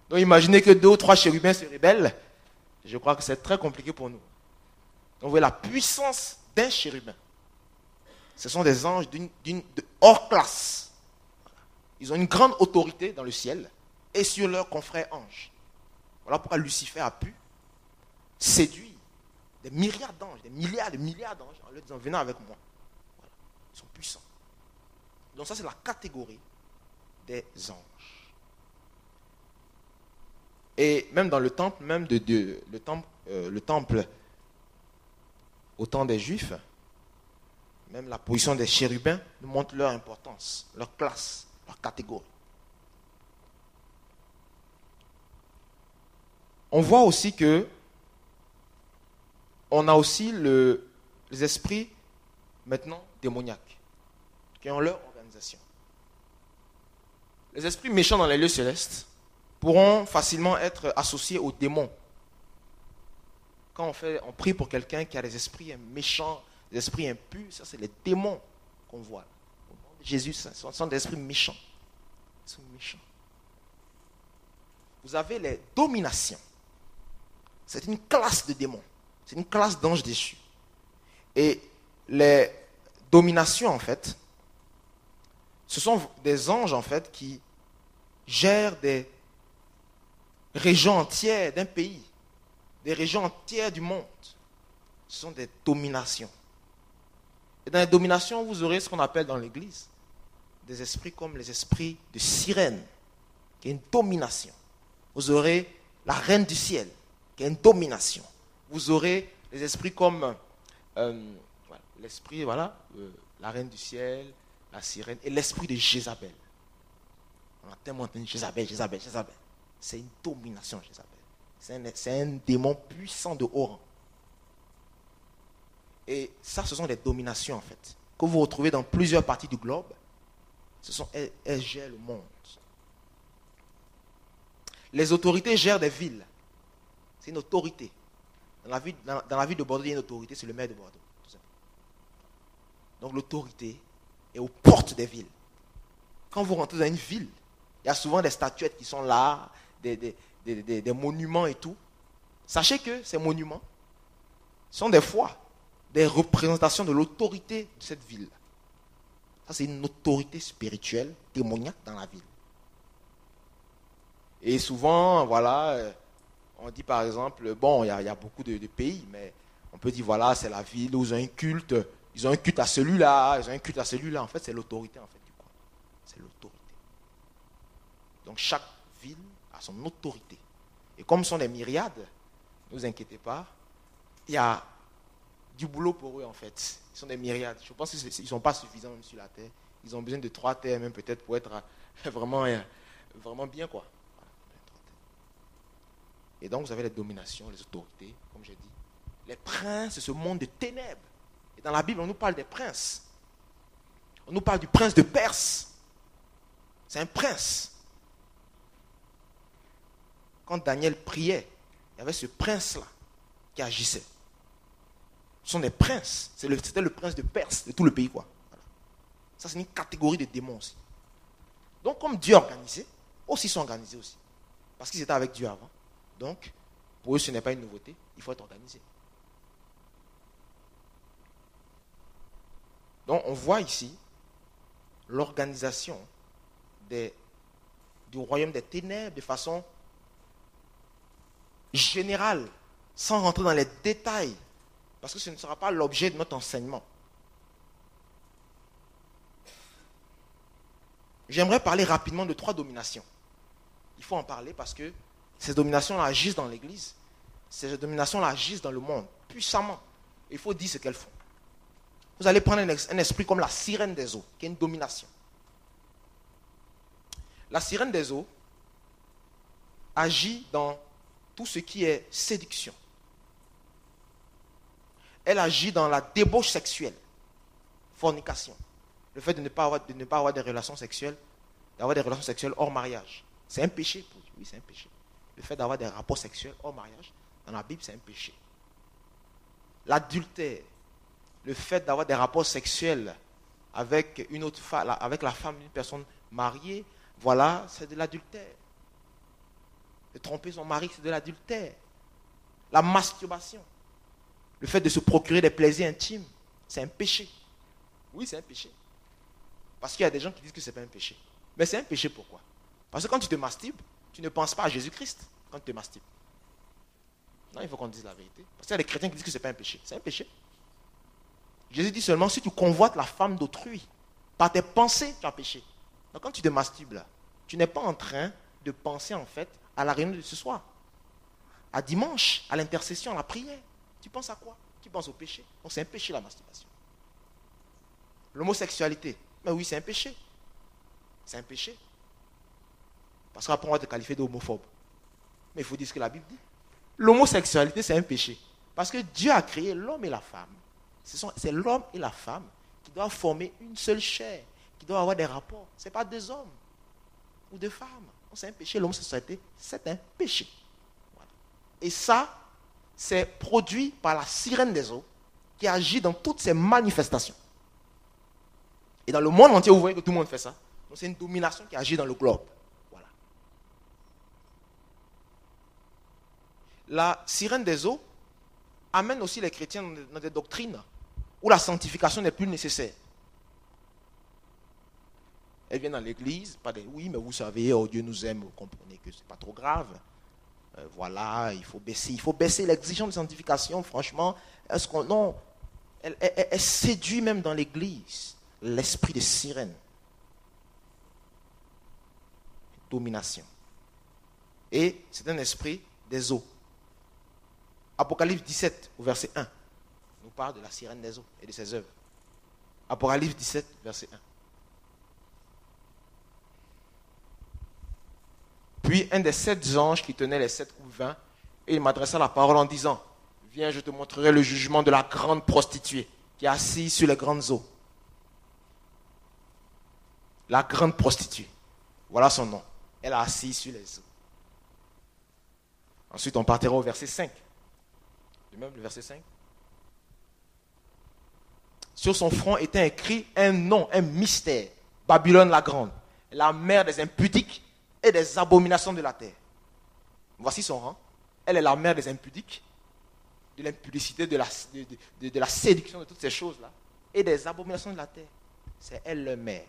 Donc imaginez que 2 ou 3 chérubins se rebellent. Je crois que c'est très compliqué pour nous. Donc vous voyez la puissance d'un chérubin. Ce sont des anges de hors classe. Ils ont une grande autorité dans le ciel et sur leurs confrères anges. Voilà pourquoi Lucifer a pu séduire des milliards d'anges, des milliards d'anges en leur disant venez avec moi. Voilà. Ils sont puissants. Donc ça c'est la catégorie des anges. Et même dans le temple, le temple au temps des Juifs, même la position des chérubins nous montre leur importance, leur classe, leur catégorie. On voit aussi que on a aussi les esprits maintenant démoniaques qui ont leur organisation. Les esprits méchants dans les lieux célestes pourront facilement être associés aux démons. Quand on prie pour quelqu'un qui a des esprits méchants, des esprits impurs, ça c'est les démons qu'on voit. Au nom de Jésus, ce sont des esprits méchants. Ils sont méchants. Vous avez les dominations. C'est une classe de démons. C'est une classe d'anges déchus. Et les dominations, en fait, ce sont des anges, en fait, qui gèrent des régions entières d'un pays, des régions entières du monde. Ce sont des dominations. Et dans les dominations, vous aurez ce qu'on appelle dans l'Église des esprits comme les esprits de sirène, qui est une domination. Vous aurez la reine du ciel, qui est une domination. Vous aurez les esprits comme la reine du ciel, la sirène, et l'esprit de Jézabel. On a tellement entendu Jézabel. C'est une domination, Jézabel. C'est un démon puissant de haut rang. Et ça, ce sont des dominations, en fait, que vous retrouvez dans plusieurs parties du globe. Elles gèrent le monde. Les autorités gèrent des villes. C'est une autorité. Dans la ville de Bordeaux, il y a une autorité, c'est le maire de Bordeaux. Tout simplement. Donc l'autorité est aux portes des villes. Quand vous rentrez dans une ville, il y a souvent des statuettes qui sont là, des monuments et tout. Sachez que ces monuments sont des fois des représentations de l'autorité de cette ville. Ça, c'est une autorité spirituelle, démoniaque dans la ville. Et souvent, on dit par exemple, il y a beaucoup de pays, mais on peut dire, c'est la ville où ils ont un culte. Ils ont un culte à celui-là, ils ont un culte à celui-là. En fait, c'est l'autorité, en fait, du coin. C'est l'autorité. Donc, chaque ville a son autorité. Et comme ce sont des myriades, ne vous inquiétez pas, il y a du boulot pour eux, en fait. Ils sont des myriades. Je pense qu'ils ne sont pas suffisants même sur la terre. Ils ont besoin de 3 terres, même peut-être, pour être vraiment bien, quoi. Et donc, vous avez les dominations, les autorités, comme j'ai dit. Les princes, c'est ce monde de ténèbres. Et dans la Bible, on nous parle des princes. On nous parle du prince de Perse. C'est un prince. Quand Daniel priait, il y avait ce prince-là qui agissait. Ce sont des princes. C'était le prince de Perse, de tout le pays, quoi. Voilà. Ça, c'est une catégorie de démons aussi. Donc, comme Dieu a organisé, aussi sont organisés aussi. Parce qu'ils étaient avec Dieu avant. Donc, pour eux, ce n'est pas une nouveauté. Il faut être organisé. Donc, on voit ici l'organisation du royaume des ténèbres de façon générale, sans rentrer dans les détails, parce que ce ne sera pas l'objet de notre enseignement. J'aimerais parler rapidement de 3 dominations. Il faut en parler parce que ces dominations-là agissent dans l'Église. Ces dominations-là agissent dans le monde, puissamment. Il faut dire ce qu'elles font. Vous allez prendre un esprit comme la sirène des eaux, qui est une domination. La sirène des eaux agit dans tout ce qui est séduction. Elle agit dans la débauche sexuelle, fornication. Le fait de ne pas avoir des relations sexuelles, d'avoir des relations sexuelles hors mariage. C'est un péché. Oui, c'est un péché. Le fait d'avoir des rapports sexuels hors mariage, dans la Bible, c'est un péché. L'adultère, le fait d'avoir des rapports sexuels avec une autre femme, avec la femme d'une personne mariée, voilà, c'est de l'adultère. De tromper son mari, c'est de l'adultère. La masturbation, le fait de se procurer des plaisirs intimes, c'est un péché. Oui, c'est un péché. Parce qu'il y a des gens qui disent que ce n'est pas un péché. Mais c'est un péché pourquoi? Parce que quand tu te masturbes, tu ne penses pas à Jésus-Christ quand tu te masturbes. Non, il faut qu'on dise la vérité. Parce qu'il y a des chrétiens qui disent que ce n'est pas un péché. C'est un péché. Jésus dit seulement, si tu convoites la femme d'autrui, par tes pensées, tu as péché. Donc quand tu te masturbes là, tu n'es pas en train de penser en fait à la réunion de ce soir. À dimanche, à l'intercession, à la prière. Tu penses à quoi? Tu penses au péché. Donc c'est un péché la masturbation. L'homosexualité, mais oui, c'est un péché. C'est un péché. Parce qu'après on va te qualifier d'homophobe. Mais il faut dire ce que la Bible dit. L'homosexualité, c'est un péché. Parce que Dieu a créé l'homme et la femme. C'est l'homme et la femme qui doivent former une seule chair, qui doivent avoir des rapports. Ce n'est pas deux hommes ou deux femmes. C'est un péché. L'homosexualité, c'est un péché. Voilà. Et ça, c'est produit par la sirène des eaux qui agit dans toutes ses manifestations. Et dans le monde entier, vous voyez que tout le monde fait ça. Donc c'est une domination qui agit dans le globe. Voilà. La sirène des eaux amène aussi les chrétiens dans des doctrines où la sanctification n'est plus nécessaire. Elle vient dans l'église, pas des oui, mais vous savez, oh, Dieu nous aime, vous comprenez que ce n'est pas trop grave. Voilà, il faut baisser l'exigence de sanctification, franchement. Non, elle séduit même dans l'église l'esprit de sirène. Domination. Et c'est un esprit des eaux. Apocalypse 17, au verset 1, nous parle de la sirène des eaux et de ses œuvres. Apocalypse 17, verset 1. Puis un des 7 anges qui tenait les 7 coupes vint, et il m'adressa la parole en disant, viens, je te montrerai le jugement de la grande prostituée qui est assise sur les grandes eaux. La grande prostituée. Voilà son nom. Elle est assise sur les eaux. Ensuite, on partira au verset 5. De même, le verset 5. Sur son front était écrit un nom, un mystère. Babylone la grande, la mère des impudiques et des abominations de la terre. Voici son rang. Elle est la mère des impudiques, de l'impudicité, de la séduction, de toutes ces choses-là, et des abominations de la terre. C'est elle le mère.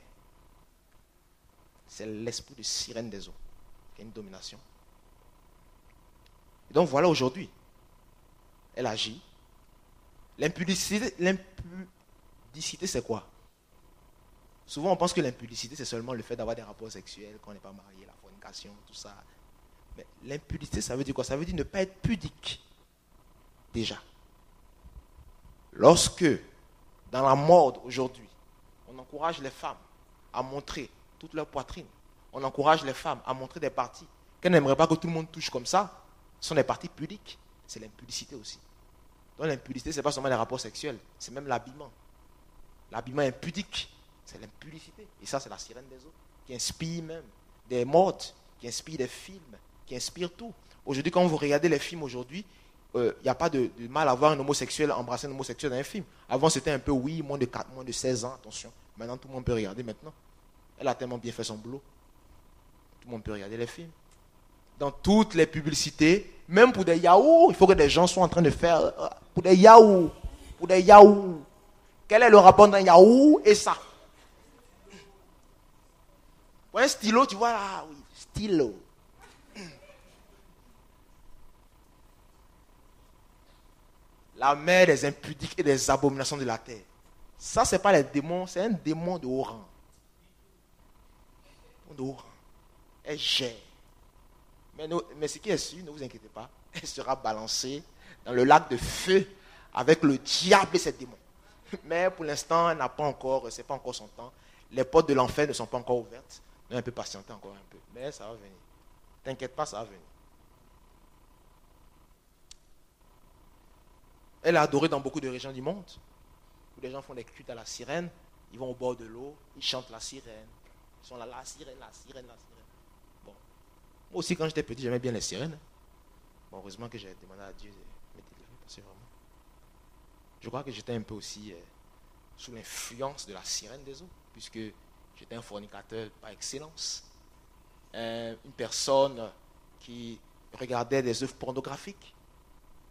C'est l'esprit de sirène des eaux, qui a une domination. Et donc voilà aujourd'hui, elle agit. L'impudicité, c'est quoi? Souvent on pense que l'impudicité c'est seulement le fait d'avoir des rapports sexuels, qu'on n'est pas marié, la fornication, tout ça. Mais l'impudicité ça veut dire quoi? Ça veut dire ne pas être pudique. Déjà. Lorsque, dans la mode aujourd'hui, on encourage les femmes à montrer toute leur poitrine, on encourage les femmes à montrer des parties qu'elles n'aimeraient pas que tout le monde touche comme ça, ce sont des parties pudiques. C'est l'impudicité aussi. Donc l'impudicité, ce n'est pas seulement les rapports sexuels, c'est même l'habillement. L'habillement impudique, c'est l'impudicité. Et ça, c'est la sirène des eaux, qui inspire même des modes, qui inspire des films, qui inspire tout. Aujourd'hui, quand vous regardez les films aujourd'hui, il n'y a pas de mal à voir un homosexuel embrasser un homosexuel dans un film. Avant, c'était un peu, oui, moins de 16 ans, attention. Maintenant, tout le monde peut regarder maintenant. Elle a tellement bien fait son boulot. Tout le monde peut regarder les films. Dans toutes les publicités, même pour des yaourts, il faut que des gens soient en train de faire, pour des yaourts. Quel est le rapport d'un yaourt et ça? Pour un stylo, tu vois là, oui, stylo. La mère des impudiques et des abominations de la terre. Ça, ce n'est pas les démons, c'est un démon de haut rang. Elle gère. Mais ce qui est sûr, ne vous inquiétez pas, elle sera balancée dans le lac de feu avec le diable et ses démons. Mais pour l'instant, elle n'a pas encore, c'est pas encore son temps. Les portes de l'enfer ne sont pas encore ouvertes. Donc elle peut patienter encore un peu. Mais ça va venir. T'inquiète pas, ça va venir. Elle est adorée dans beaucoup de régions du monde, où les gens font des cultes à la sirène. Ils vont au bord de l'eau, ils chantent la sirène. Ils sont là, la sirène, la sirène, la sirène. Bon. Moi aussi, quand j'étais petit, j'aimais bien les sirènes. Bon, heureusement que j'ai demandé à Dieu de me délivrer, parce que vraiment, je crois que j'étais un peu aussi sous l'influence de la sirène des eaux, puisque j'étais un fornicateur par excellence. Une personne qui regardait des œuvres pornographiques.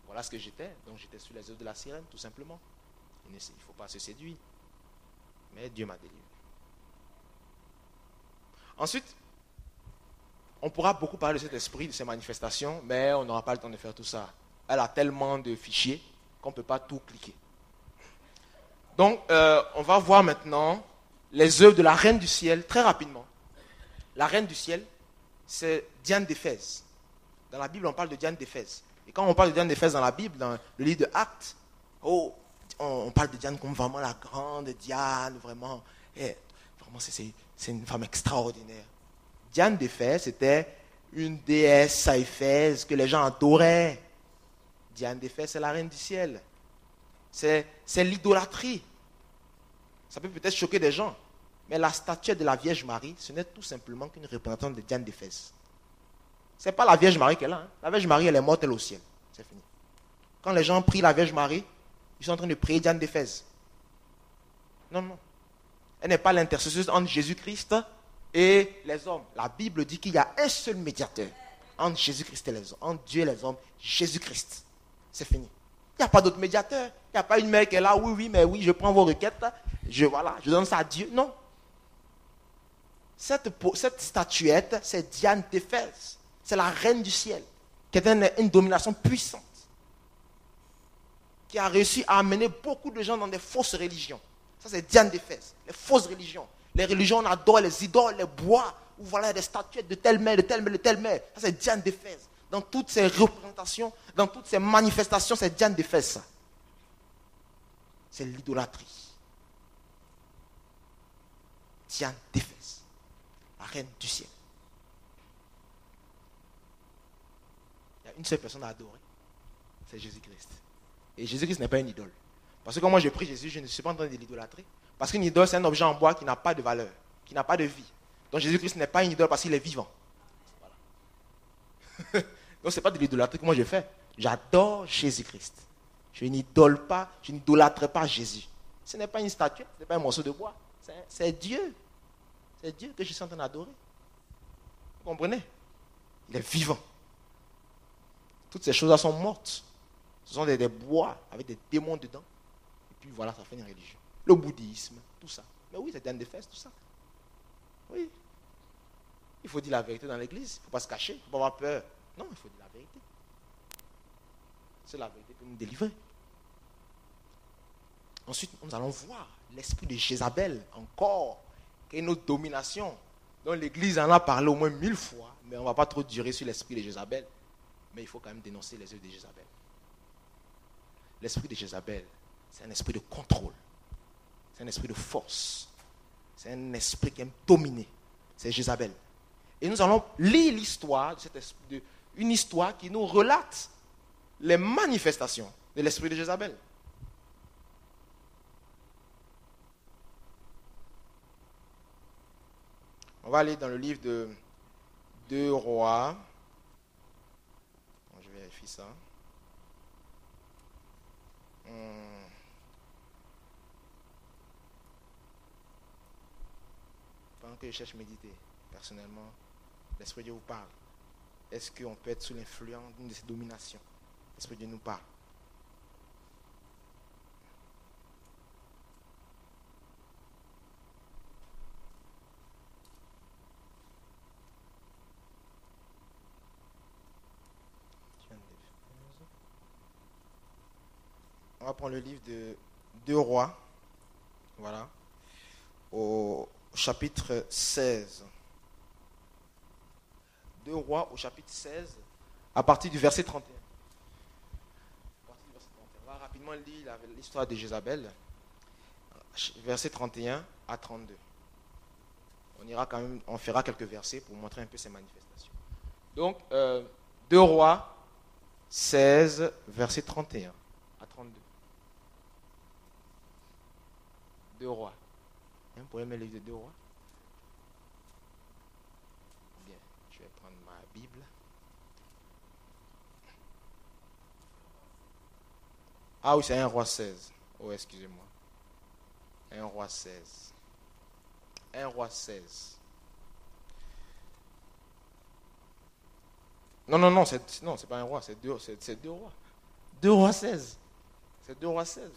Voilà ce que j'étais. Donc j'étais sous les œuvres de la sirène, tout simplement. Il ne faut pas se séduire. Mais Dieu m'a délivré. Ensuite, on pourra beaucoup parler de cet esprit, de ces manifestations, mais on n'aura pas le temps de faire tout ça. Elle a tellement de fichiers qu'on ne peut pas tout cliquer. Donc, on va voir maintenant les œuvres de la reine du ciel très rapidement. La reine du ciel, c'est Diane d'Éphèse. Dans la Bible, on parle de Diane d'Éphèse. Et quand on parle de Diane d'Éphèse dans la Bible, dans le livre de Actes, on parle de Diane comme vraiment la grande Diane, vraiment. Vraiment, c'est une femme extraordinaire. Diane d'Éphèse, c'était une déesse à Éphèse que les gens adoraient. Diane d'Éphèse, c'est la reine du ciel. C'est l'idolâtrie. Ça peut peut-être choquer des gens, mais la statuette de la Vierge Marie, ce n'est tout simplement qu'une représentante de Diane d'Éphèse. Ce n'est pas la Vierge Marie qu'elle a. La Vierge Marie, elle est morte, elle au ciel. C'est fini. Quand les gens prient la Vierge Marie, ils sont en train de prier Diane d'Éphèse. Non, non. Elle n'est pas l'intercesseuse entre Jésus-Christ et les hommes. La Bible dit qu'il y a un seul médiateur entre Jésus-Christ et les hommes, entre Dieu et les hommes, Jésus-Christ. C'est fini. Il n'y a pas d'autre médiateur. Il n'y a pas une mère qui est là, oui, je prends vos requêtes, je donne ça à Dieu. Non. Cette statuette, c'est Diane d'Éphèse. C'est la reine du ciel, qui a une domination puissante, qui a réussi à amener beaucoup de gens dans des fausses religions. Ça, c'est Diane d'Éphèse, les fausses religions. Les religions, on adore les idoles, les bois, où voilà des statuettes de telle mère, de telle mère, de telle mère. Ça, c'est Diane d'Éphèse. Dans toutes ces représentations, dans toutes ces manifestations, c'est Diane d'Éphèse, ça. C'est l'idolâtrie. Diane d'Éphèse, la reine du ciel. Il y a une seule personne à adorer, c'est Jésus-Christ. Et Jésus-Christ n'est pas une idole. Parce que quand moi je prie Jésus, je ne suis pas en train de l'idolâtrer. Parce qu'une idole, c'est un objet en bois qui n'a pas de valeur, qui n'a pas de vie. Donc Jésus-Christ n'est pas une idole parce qu'il est vivant. Voilà. Donc ce n'est pas de l'idolâtrie que moi je fais. J'adore Jésus-Christ. Je n'idolâtre pas Jésus. Ce n'est pas une statue, ce n'est pas un morceau de bois. C'est Dieu. C'est Dieu que je suis en train d'adorer. Vous comprenez? Il est vivant. Toutes ces choses-là sont mortes. Ce sont des bois avec des démons dedans. Et puis voilà, ça fait une religion. Le bouddhisme, tout ça. Mais oui, c'est Diane d'Éphèse, tout ça. Oui. Il faut dire la vérité dans l'église. Il ne faut pas se cacher. Il ne faut pas avoir peur. Non, il faut dire la vérité. C'est la vérité pour nous délivrer. Ensuite, nous allons voir l'esprit de Jézabel encore, qui est une autre domination, dont l'église en a parlé au moins 1000 fois, mais on ne va pas trop durer sur l'esprit de Jézabel. Mais il faut quand même dénoncer les œuvres de Jézabel. L'esprit de Jézabel, c'est un esprit de contrôle. C'est un esprit de force. C'est un esprit qui aime dominer. C'est Jézabel. Et nous allons lire l'histoire de cet esprit, une histoire qui nous relate les manifestations de l'esprit de Jézabel. On va aller dans le livre de 2 Rois. Bon, je vérifie ça. Pendant que je cherche à méditer, personnellement, l'Esprit de Dieu vous parle. Est-ce qu'on peut être sous l'influence d'une de ces dominations? L'Esprit de Dieu nous parle. On va prendre le livre de 2 Rois. Voilà. Au chapitre 16. 2 Rois au chapitre 16, à partir du verset 31. On va rapidement lire l'histoire de Jézabel, verset 31 à 32. On fera quelques versets pour montrer un peu ces manifestations. Donc, 2 Rois 16, verset 31 à 32. 2 Rois. Vous pouvez me lire le 2 Rois? Bien, je vais prendre ma Bible. Ah oui, c'est 1 Roi 16. Oh, excusez-moi. 1 Roi 16. 1 Roi 16. Non, c'est pas un roi, c'est 2 rois. 2 Rois 16. C'est 2 Rois 16.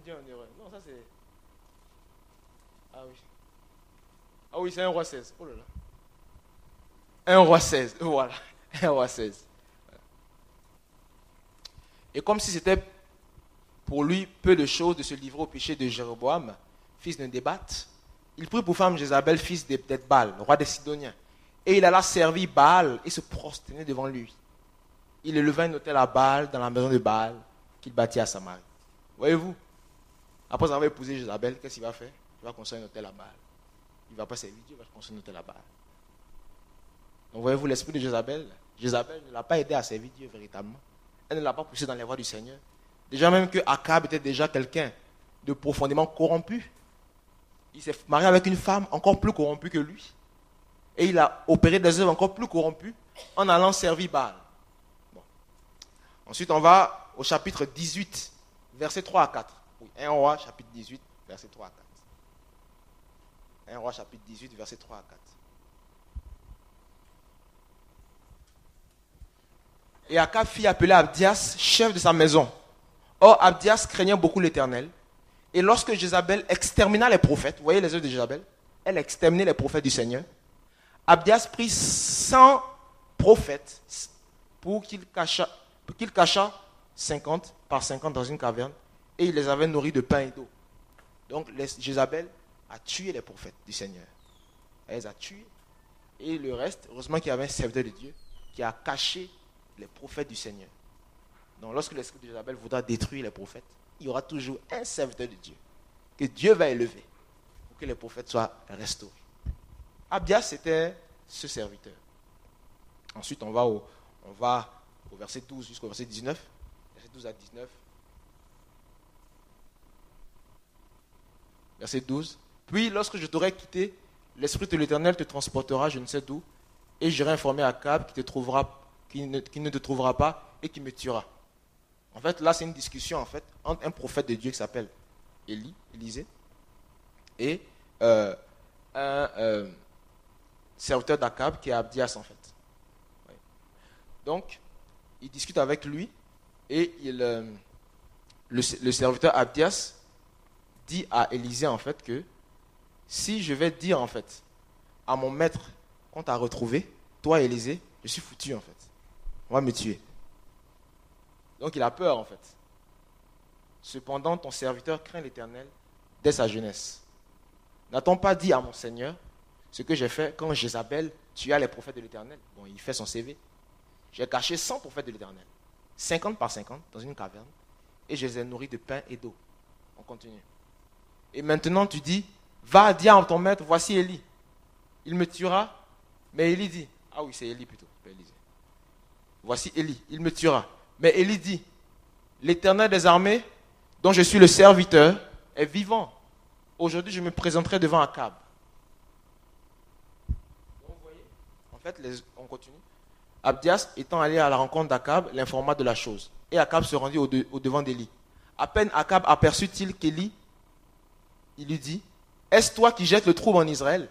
Non, ça c'est... Ah oui. Ah oui, c'est 1 Roi 16. Oh là là. 1 Roi 16. Voilà. 1 Roi 16. Et comme si c'était pour lui peu de choses de se livrer au péché de Jéroboam, fils d'un Nébat, il prit pour femme Jézabel, fils d'Ethbaal, roi des Sidoniens. Et il alla servir Baal et se prosterner devant lui. Il éleva un autel à Baal dans la maison de Baal qu'il bâtit à Samarie. Voyez-vous, après avoir épousé Jézabel, qu'est-ce qu'il va faire? Il va construire un autel à Baal. Il ne va pas servir Dieu, il va construire un autel à Baal. Donc voyez-vous, l'esprit de Jézabel ne l'a pas aidé à servir Dieu véritablement. Elle ne l'a pas poussé dans les voies du Seigneur. Déjà même que Akab était déjà quelqu'un de profondément corrompu. Il s'est marié avec une femme encore plus corrompue que lui. Et il a opéré des œuvres encore plus corrompues en allant servir Baal. Bon. Ensuite, on va au chapitre 18, versets 3 à 4. Oui, 1 Roi, chapitre 18, versets 3 à 4. 1 Roi, chapitre 18, versets 3 à 4. Et Akab fit appeler Abdias, chef de sa maison. Or, Abdias craignait beaucoup l'Éternel. Et lorsque Jézabel extermina les prophètes, vous voyez les œuvres de Jézabel, elle exterminait les prophètes du Seigneur. Abdias prit 100 prophètes pour qu'il cachât 50 par 50 dans une caverne et il les avait nourris de pain et d'eau. Donc Jézabel a tué les prophètes du Seigneur. Elle les a tués. Et le reste, heureusement qu'il y avait un serviteur de Dieu qui a caché les prophètes du Seigneur. Donc lorsque l'esprit de Jézabel voudra détruire les prophètes, il y aura toujours un serviteur de Dieu que Dieu va élever pour que les prophètes soient restaurés. Abdias c'était ce serviteur. Ensuite, on va au verset 12 jusqu'au verset 19. Verset 12 à 19. Verset 12. Puis, lorsque je t'aurai quitté, l'Esprit de l'Éternel te transportera je ne sais d'où, et j'irai informer Akab qui ne te trouvera pas et qui me tuera. En fait, là, c'est une discussion en fait, entre un prophète de Dieu qui s'appelle Élisée, et un serviteur d'Akab qui est Abdias en fait. Oui. Donc, il discute avec lui et le serviteur Abdias dit à Élisée en fait que si je vais dire en fait à mon maître qu'on t'a retrouvé, toi Élisée, je suis foutu en fait. On va me tuer. Donc il a peur en fait. Cependant, ton serviteur craint l'Éternel dès sa jeunesse. N'a-t-on pas dit à mon Seigneur ce que j'ai fait quand Jézabel tua les prophètes de l'Éternel? Bon, il fait son CV. J'ai caché 100 prophètes de l'Éternel, 50 par 50, dans une caverne, et je les ai nourris de pain et d'eau. On continue. Et maintenant tu dis, va dire à ton maître, voici Élie. Il me tuera. Mais Élie dit, ah oui, c'est Élie plutôt, pas Élisée. Voici Élie, il me tuera. Mais Élie dit, l'Éternel des armées, dont je suis le serviteur, est vivant. Aujourd'hui, je me présenterai devant Akab. Donc, vous voyez, en fait, on continue. Abdias, étant allé à la rencontre d'Akab, l'informa de la chose. Et Akab se rendit au devant d'Élie. À peine Akab aperçut-il qu'Élie, il lui dit, est-ce toi qui jettes le trouble en Israël?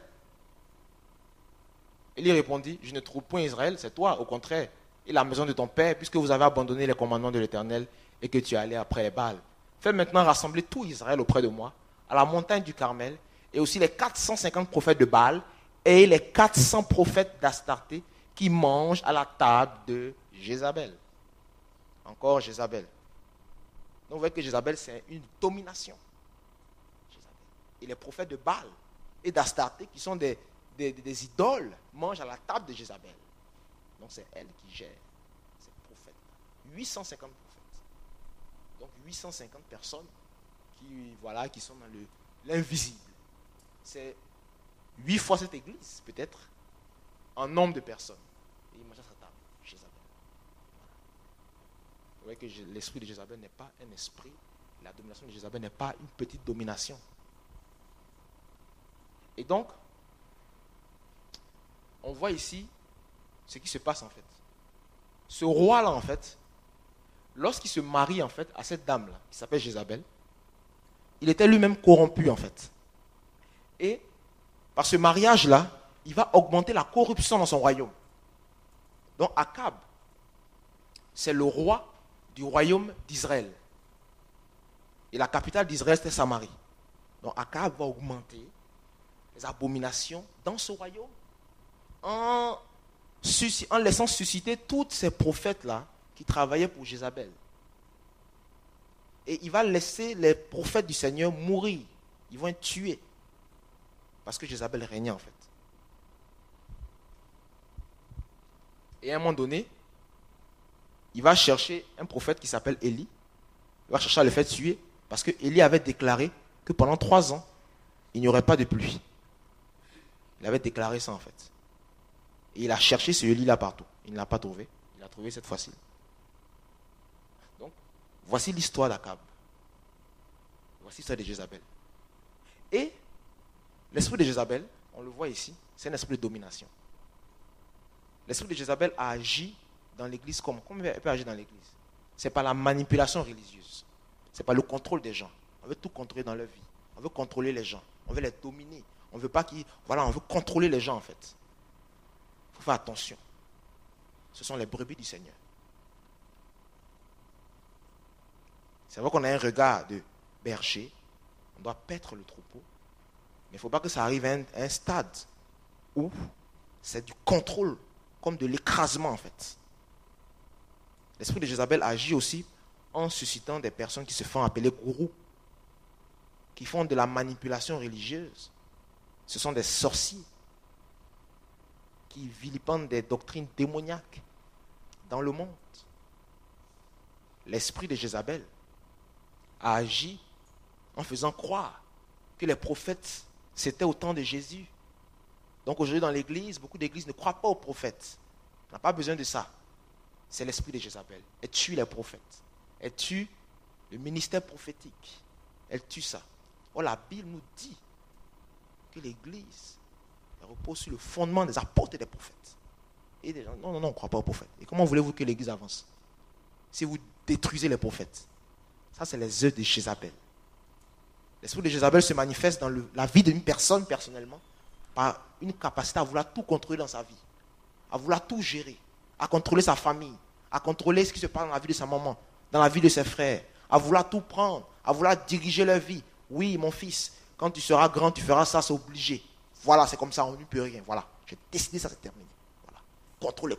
Élie répondit, je ne trouve point Israël, c'est toi, au contraire, et la maison de ton père, puisque vous avez abandonné les commandements de l'Éternel et que tu es allé après les Baals. Fais maintenant rassembler tout Israël auprès de moi, à la montagne du Carmel, et aussi les 450 prophètes de Baal et les 400 prophètes d'Astarté qui mangent à la table de Jézabel. Encore Jézabel. Donc vous voyez que Jézabel, c'est une domination. Jézabel. Et les prophètes de Baal et d'Astarté, qui sont des des idoles mangent à la table de Jézabel. Donc c'est elle qui gère ces prophètes. 850 prophètes. Donc 850 personnes qui sont dans l'invisible. C'est 8 fois cette église, peut-être, en nombre de personnes. Et ils mangent à sa table, Jézabel. Vous voyez que l'esprit de Jézabel n'est pas un esprit. La domination de Jézabel n'est pas une petite domination. Et donc, on voit ici ce qui se passe en fait. Ce roi-là, en fait, lorsqu'il se marie en fait à cette dame-là, qui s'appelle Jézabel, il était lui-même corrompu en fait. Et par ce mariage-là, il va augmenter la corruption dans son royaume. Donc Akab, c'est le roi du royaume d'Israël. Et la capitale d'Israël, c'était Samarie. Donc Akab va augmenter les abominations dans ce royaume en laissant susciter tous ces prophètes-là qui travaillaient pour Jézabel. Et il va laisser les prophètes du Seigneur mourir. Ils vont être tués. Parce que Jézabel régnait en fait. Et à un moment donné, il va chercher un prophète qui s'appelle Élie. Il va chercher à le faire tuer. Parce que Élie avait déclaré que pendant 3 ans, il n'y aurait pas de pluie. Il avait déclaré ça en fait. Et il a cherché ce Élie là partout. Il ne l'a pas trouvé. Il l'a trouvé cette fois-ci. Donc, voici l'histoire d'Akab. Voici l'histoire de Jézabel. Et l'esprit de Jézabel, on le voit ici, c'est un esprit de domination. L'esprit de Jézabel a agi dans l'église comme il peut agir dans l'église. Ce n'est pas la manipulation religieuse. Ce n'est pas le contrôle des gens. On veut tout contrôler dans leur vie. On veut contrôler les gens. On veut les dominer. On veut pas qu'ils... Voilà, on veut contrôler les gens en fait. Il faut faire attention. Ce sont les brebis du Seigneur. C'est vrai qu'on a un regard de berger. On doit paître le troupeau. Mais il ne faut pas que ça arrive à un stade où c'est du contrôle, comme de l'écrasement en fait. L'esprit de Jézabel agit aussi en suscitant des personnes qui se font appeler gourous, qui font de la manipulation religieuse. Ce sont des sorciers qui vilipendent des doctrines démoniaques dans le monde. L'esprit de Jézabel a agi en faisant croire que les prophètes, c'était au temps de Jésus. Donc aujourd'hui dans l'église, beaucoup d'églises ne croient pas aux prophètes. On n'a pas besoin de ça. C'est l'esprit de Jézabel. Elle tue les prophètes. Elle tue le ministère prophétique. Elle tue ça. Or la Bible nous dit que l'église repose sur le fondement des apôtres et des prophètes. Et des gens, non, on ne croit pas aux prophètes. Et comment voulez-vous que l'église avance si vous détruisez les prophètes? Ça, c'est les œuvres de Jézabel. L'esprit de Jézabel se manifeste dans la vie d'une personne personnellement par une capacité à vouloir tout contrôler dans sa vie, à vouloir tout gérer, à contrôler sa famille, à contrôler ce qui se passe dans la vie de sa maman, dans la vie de ses frères, à vouloir tout prendre, à vouloir diriger leur vie. Oui, mon fils, quand tu seras grand, tu feras ça, c'est obligé. Voilà, c'est comme ça, on n'y peut rien. Voilà, j'ai décidé, ça c'est terminé. Voilà. Contrôler.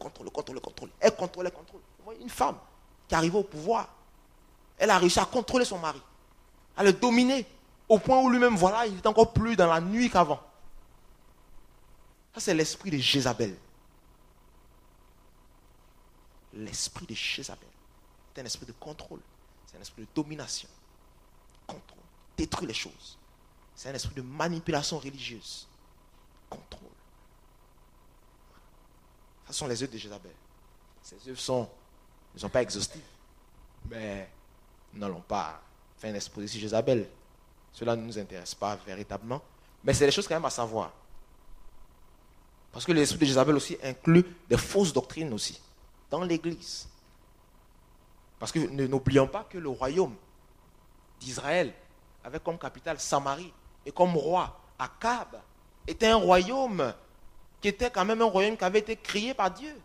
Elle contrôle. Vous voyez, une femme qui arrive au pouvoir, elle a réussi à contrôler son mari, à le dominer, au point où lui-même, voilà, il est encore plus dans la nuit qu'avant. Ça, c'est l'esprit de Jézabel. L'esprit de Jézabel. C'est un esprit de contrôle. C'est un esprit de domination. Contrôle. Détruit les choses. C'est un esprit de manipulation religieuse. Contrôle. Ce sont les œuvres de Jézabel. Ces œuvres ne sont pas exhaustives. Mais nous n'allons pas faire une exposition sur Jézabel. Cela ne nous intéresse pas véritablement. Mais c'est des choses quand même à savoir. Parce que l'esprit de Jézabel aussi inclut des fausses doctrines aussi. Dans l'église. Parce que n'oublions pas que le royaume d'Israël avait comme capitale Samarie et comme roi Akab était un royaume qui était quand même un royaume qui avait été créé par Dieu.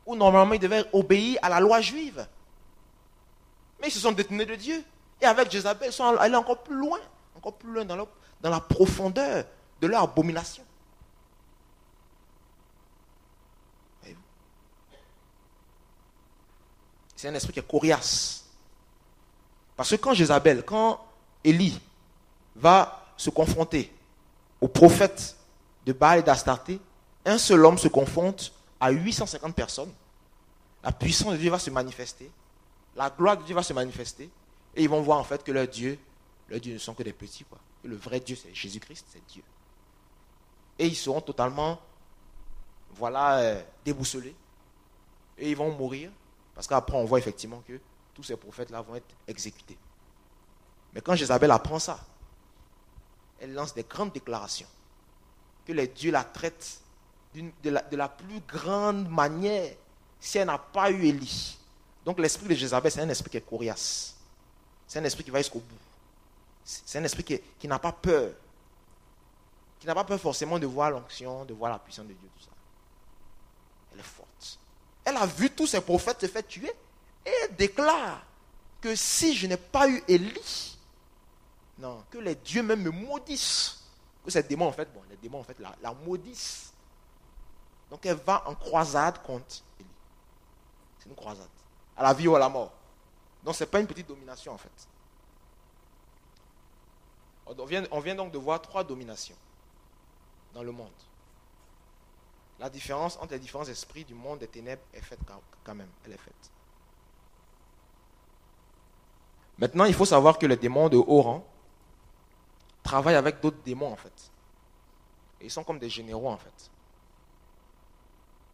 Où normalement ils devaient obéir à la loi juive. Mais ils se sont détournés de Dieu. Et avec Jézabel, ils sont allés encore plus loin dans la profondeur de leur abomination. C'est un esprit qui est coriace. Parce que quand Élie va se confronter au prophète de Baal et d'Astarté, un seul homme se confronte à 850 personnes. La puissance de Dieu va se manifester. La gloire de Dieu va se manifester. Et ils vont voir en fait que leurs dieux ne sont que des petits. Quoi. Que le vrai Dieu, c'est Jésus-Christ, c'est Dieu. Et ils seront totalement, déboussolés. Et ils vont mourir. Parce qu'après, on voit effectivement que tous ces prophètes-là vont être exécutés. Mais quand Jézabel apprend ça, elle lance des grandes déclarations. Que les dieux la traitent de la plus grande manière si elle n'a pas eu Élie. Donc l'esprit de Jézabel, c'est un esprit qui est coriace. C'est un esprit qui va jusqu'au bout. C'est un esprit qui n'a pas peur. Qui n'a pas peur forcément de voir l'onction, de voir la puissance de Dieu, tout ça. Elle est forte. Elle a vu tous ces prophètes se faire tuer. Et elle déclare que si je n'ai pas eu Élie, non, que les dieux même me maudissent. Que ces démons, en fait, les démons, en fait, la maudissent. Donc elle va en croisade contre Élie. C'est une croisade. À la vie ou à la mort. Donc ce n'est pas une petite domination, en fait. On vient donc de voir 3 dominations dans le monde. La différence entre les différents esprits du monde des ténèbres est faite quand même. Elle est faite. Maintenant, il faut savoir que les démons de haut rang travaillent avec d'autres démons, en fait. Et ils sont comme des généraux, en fait.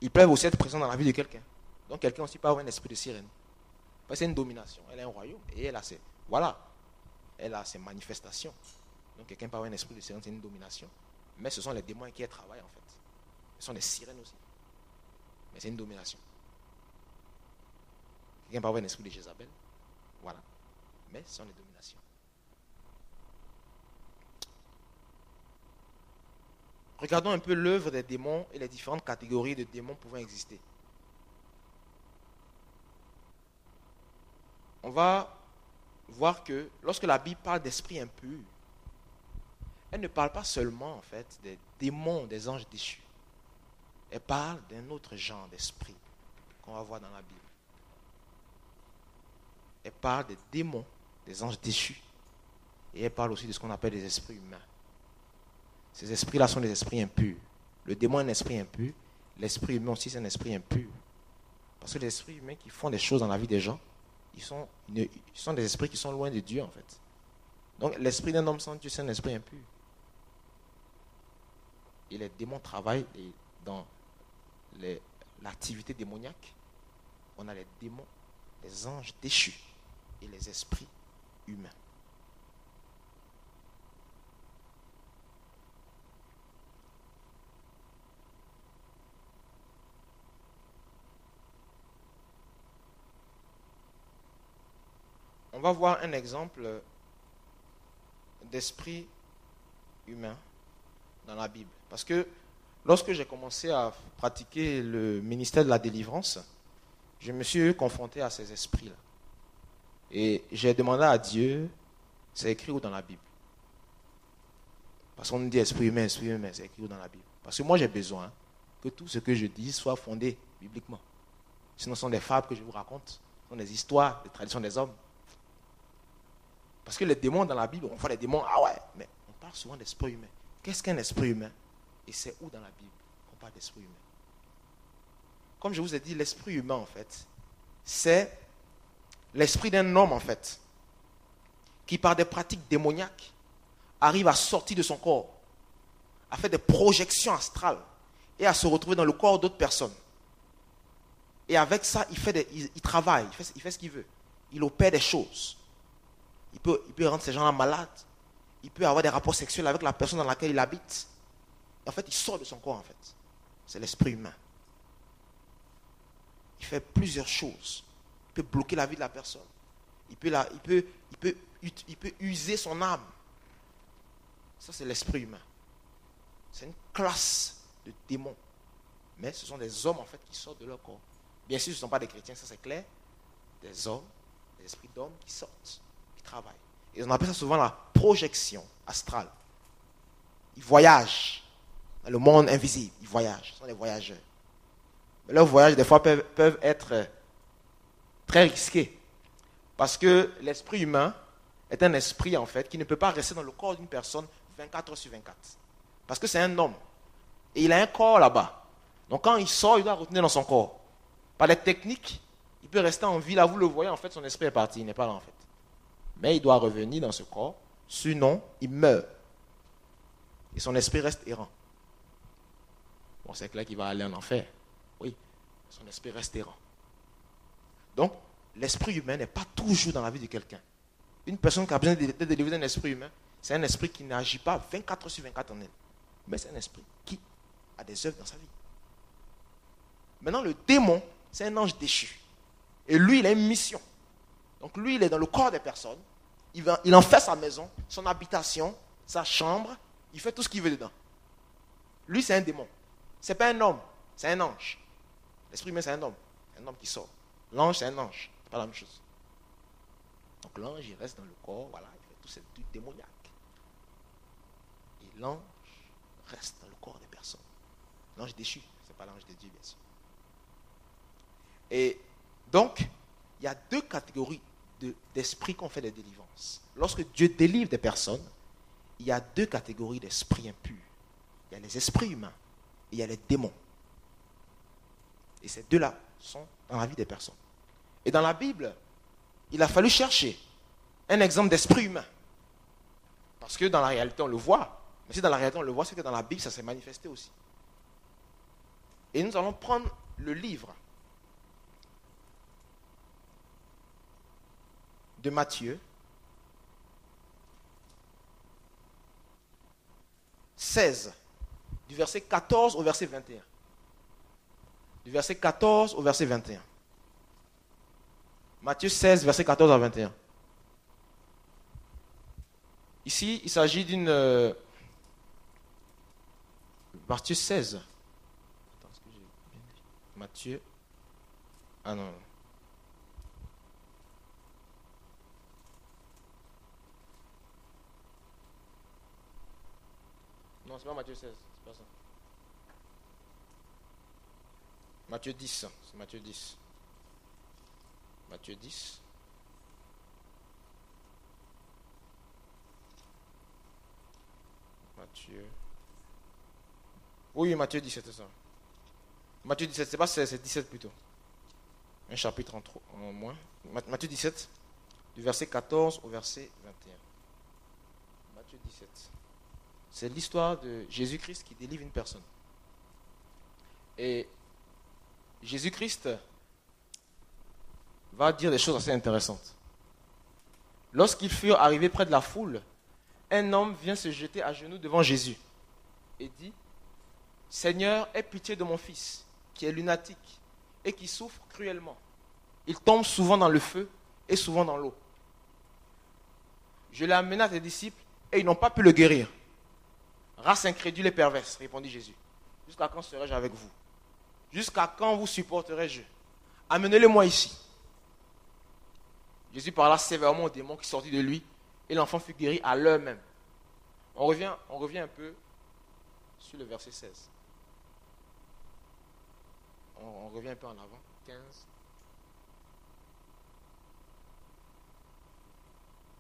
Ils peuvent aussi être présents dans la vie de quelqu'un. Donc, quelqu'un aussi peut avoir un esprit de sirène. Parce que c'est une domination. Elle a un royaume. Et elle a ses manifestations. Donc, quelqu'un peut avoir un esprit de sirène, c'est une domination. Mais ce sont les démons qui travaillent, en fait. Ce sont des sirènes aussi. Mais c'est une domination. Quelqu'un peut avoir un esprit de Jézabel. Voilà. Mais ce sont des dominations. Regardons un peu l'œuvre des démons et les différentes catégories de démons pouvant exister. On va voir que lorsque la Bible parle d'esprit impur, elle ne parle pas seulement en fait des démons, des anges déchus. Elle parle d'un autre genre d'esprit qu'on va voir dans la Bible. Elle parle des démons, des anges déchus. Et elle parle aussi de ce qu'on appelle des esprits humains. Ces esprits-là sont des esprits impurs. Le démon est un esprit impur. L'esprit humain aussi, c'est un esprit impur. Parce que les esprits humains qui font des choses dans la vie des gens, ils sont des esprits qui sont loin de Dieu, en fait. Donc, l'esprit d'un homme sans Dieu, c'est un esprit impur. Et les démons travaillent dans l'activité démoniaque. On a les démons, les anges déchus et les esprits humains. On va voir un exemple d'esprit humain dans la Bible. Parce que lorsque j'ai commencé à pratiquer le ministère de la délivrance, je me suis confronté à ces esprits-là. Et j'ai demandé à Dieu, c'est écrit où dans la Bible? Parce qu'on nous dit esprit humain, c'est écrit où dans la Bible? Parce que moi j'ai besoin que tout ce que je dis soit fondé bibliquement. Sinon ce sont des fables que je vous raconte, ce sont des histoires, des traditions des hommes. Parce que les démons dans la Bible, on voit les démons, mais on parle souvent d'esprit humain. Qu'est-ce qu'un esprit humain? Et c'est où dans la Bible qu'on parle d'esprit humain? Comme je vous ai dit, l'esprit humain, en fait, c'est l'esprit d'un homme, en fait, qui par des pratiques démoniaques arrive à sortir de son corps, à faire des projections astrales et à se retrouver dans le corps d'autres personnes. Et avec ça, il travaille, il fait ce qu'il veut. Il opère des choses. Il peut rendre ces gens-là malades. Il peut avoir des rapports sexuels avec la personne dans laquelle il habite. Et en fait, il sort de son corps, en fait. C'est l'esprit humain. Il fait plusieurs choses. Il peut bloquer la vie de la personne. Il peut user son âme. Ça, c'est l'esprit humain. C'est une classe de démons. Mais ce sont des hommes, en fait, qui sortent de leur corps. Bien sûr, ce ne sont pas des chrétiens, ça c'est clair. Des hommes, des esprits d'hommes qui sortent, qui travaillent. Et on appelle ça souvent la projection astrale. Ils voyagent dans le monde invisible. Ils voyagent, ce sont des voyageurs. Mais leurs voyages, des fois, peuvent être très risqués. Parce que l'esprit humain est un esprit, en fait, qui ne peut pas rester dans le corps d'une personne 24 heures sur 24. Parce que c'est un homme. Et il a un corps là-bas. Donc quand il sort, il doit retenir dans son corps. Par les techniques, il peut rester en vie. Là, vous le voyez, en fait, son esprit est parti. Il n'est pas là, en fait. Mais il doit revenir dans ce corps. Sinon, il meurt. Et son esprit reste errant. Bon, c'est clair qu'il va aller en enfer. Oui, son esprit reste errant. Donc, l'esprit humain n'est pas toujours dans la vie de quelqu'un. Une personne qui a besoin d'être délivrée d'un esprit humain, c'est un esprit qui n'agit pas 24 sur 24 en elle. Mais c'est un esprit qui a des œuvres dans sa vie. Maintenant, le démon, c'est un ange déchu. Et lui, il a une mission. Donc lui, il est dans le corps des personnes. Il en fait sa maison, son habitation, sa chambre. Il fait tout ce qu'il veut dedans. Lui, c'est un démon. Ce n'est pas un homme, c'est un ange. L'esprit humain, c'est un homme. Un homme qui sort. L'ange, c'est un ange. Ce n'est pas la même chose. Donc l'ange, il reste dans le corps, voilà, il fait tout ce truc démoniaque. Et l'ange reste dans le corps des personnes. L'ange déchu, ce n'est pas l'ange de Dieu, bien sûr. Et donc, il y a deux catégories d'esprits qu'on fait des délivrances. Lorsque Dieu délivre des personnes, il y a deux catégories d'esprits impurs. Il y a les esprits humains et il y a les démons. Et ces deux-là sont dans la vie des personnes. Et dans la Bible, il a fallu chercher un exemple d'esprit humain. Parce que dans la réalité, on le voit. Mais si dans la réalité, on le voit, c'est que dans la Bible, ça s'est manifesté aussi. Et nous allons prendre le livre de Matthieu, 16, du verset 14 au verset 21. Du verset 14 au verset 21. Matthieu 16, verset 14 à 21. Ici, il s'agit d'une... Matthieu 16. Attends, est-ce que j'ai bien dit Matthieu... Ah non. Non, c'est pas Matthieu 16, c'est pas ça. Matthieu 10, c'est Matthieu 10. Matthieu 10. Matthieu. Oui, Matthieu 17, c'est ça. Matthieu 17, c'est pas 16, c'est 17 plutôt. Un chapitre en moins. Matthieu 17, du verset 14 au verset 21. Matthieu 17. C'est l'histoire de Jésus-Christ qui délivre une personne. Et Jésus-Christ va dire des choses assez intéressantes. Lorsqu'ils furent arrivés près de la foule, un homme vient se jeter à genoux devant Jésus et dit : Seigneur, aie pitié de mon fils, qui est lunatique et qui souffre cruellement. Il tombe souvent dans le feu et souvent dans l'eau. Je l'ai amené à tes disciples et ils n'ont pas pu le guérir. Race incrédule et perverse, répondit Jésus. Jusqu'à quand serai-je avec vous? Jusqu'à quand vous supporterai-je? Amenez-le-moi ici. Jésus parla sévèrement au démon qui sortit de lui et l'enfant fut guéri à l'heure même. On revient un peu sur le verset 16. On revient un peu en avant. 15.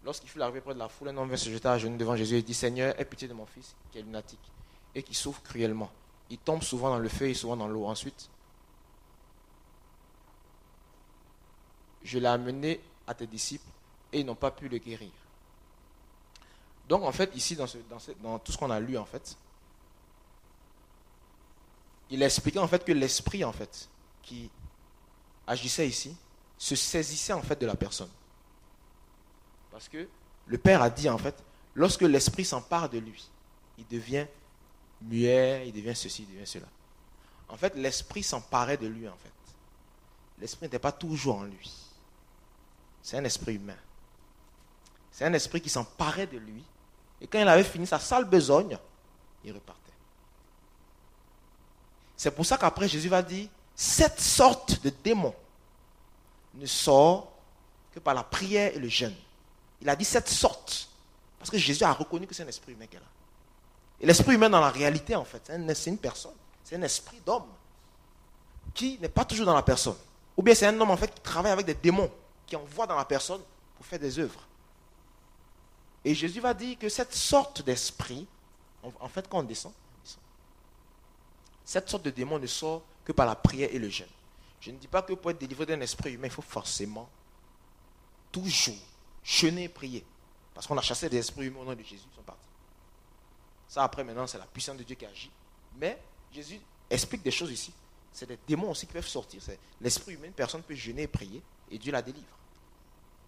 Lorsqu'il fut arrivé près de la foule, un homme vint se jeter à genoux devant Jésus et dit : Seigneur, aie pitié de mon fils qui est lunatique et qui souffre cruellement. Il tombe souvent dans le feu et souvent dans l'eau. Ensuite, je l'ai amené à tes disciples et ils n'ont pas pu le guérir. Donc en fait, ici, dans tout ce qu'on a lu, en fait, il a expliqué en fait que l'esprit en fait qui agissait ici se saisissait en fait de la personne. Parce que le Père a dit en fait, lorsque l'esprit s'empare de lui, il devient muet, il devient ceci, il devient cela. En fait, l'esprit s'emparait de lui en fait. L'esprit n'était pas toujours en lui. C'est un esprit humain. C'est un esprit qui s'emparait de lui. Et quand il avait fini sa sale besogne, il repartait. C'est pour ça qu'après Jésus va dire, cette sorte de démon ne sort que par la prière et le jeûne. Il a dit cette sorte. Parce que Jésus a reconnu que c'est un esprit humain qu'elle a. Et l'esprit humain dans la réalité en fait, c'est une personne. C'est un esprit d'homme qui n'est pas toujours dans la personne. Ou bien c'est un homme en fait qui travaille avec des démons, qui envoie dans la personne pour faire des œuvres. Et Jésus va dire que cette sorte d'esprit, en fait quand on descend, Cette sorte de démon ne sort que par la prière et le jeûne. Je ne dis pas que pour être délivré d'un esprit humain, il faut forcément, toujours, jeûner et prier. Parce qu'on a chassé des esprits humains au nom de Jésus, ils sont partis. Ça, après, maintenant, c'est la puissance de Dieu qui agit. Mais Jésus explique des choses ici. C'est des démons aussi qui peuvent sortir. C'est l'esprit humain, une personne peut jeûner et prier, et Dieu la délivre.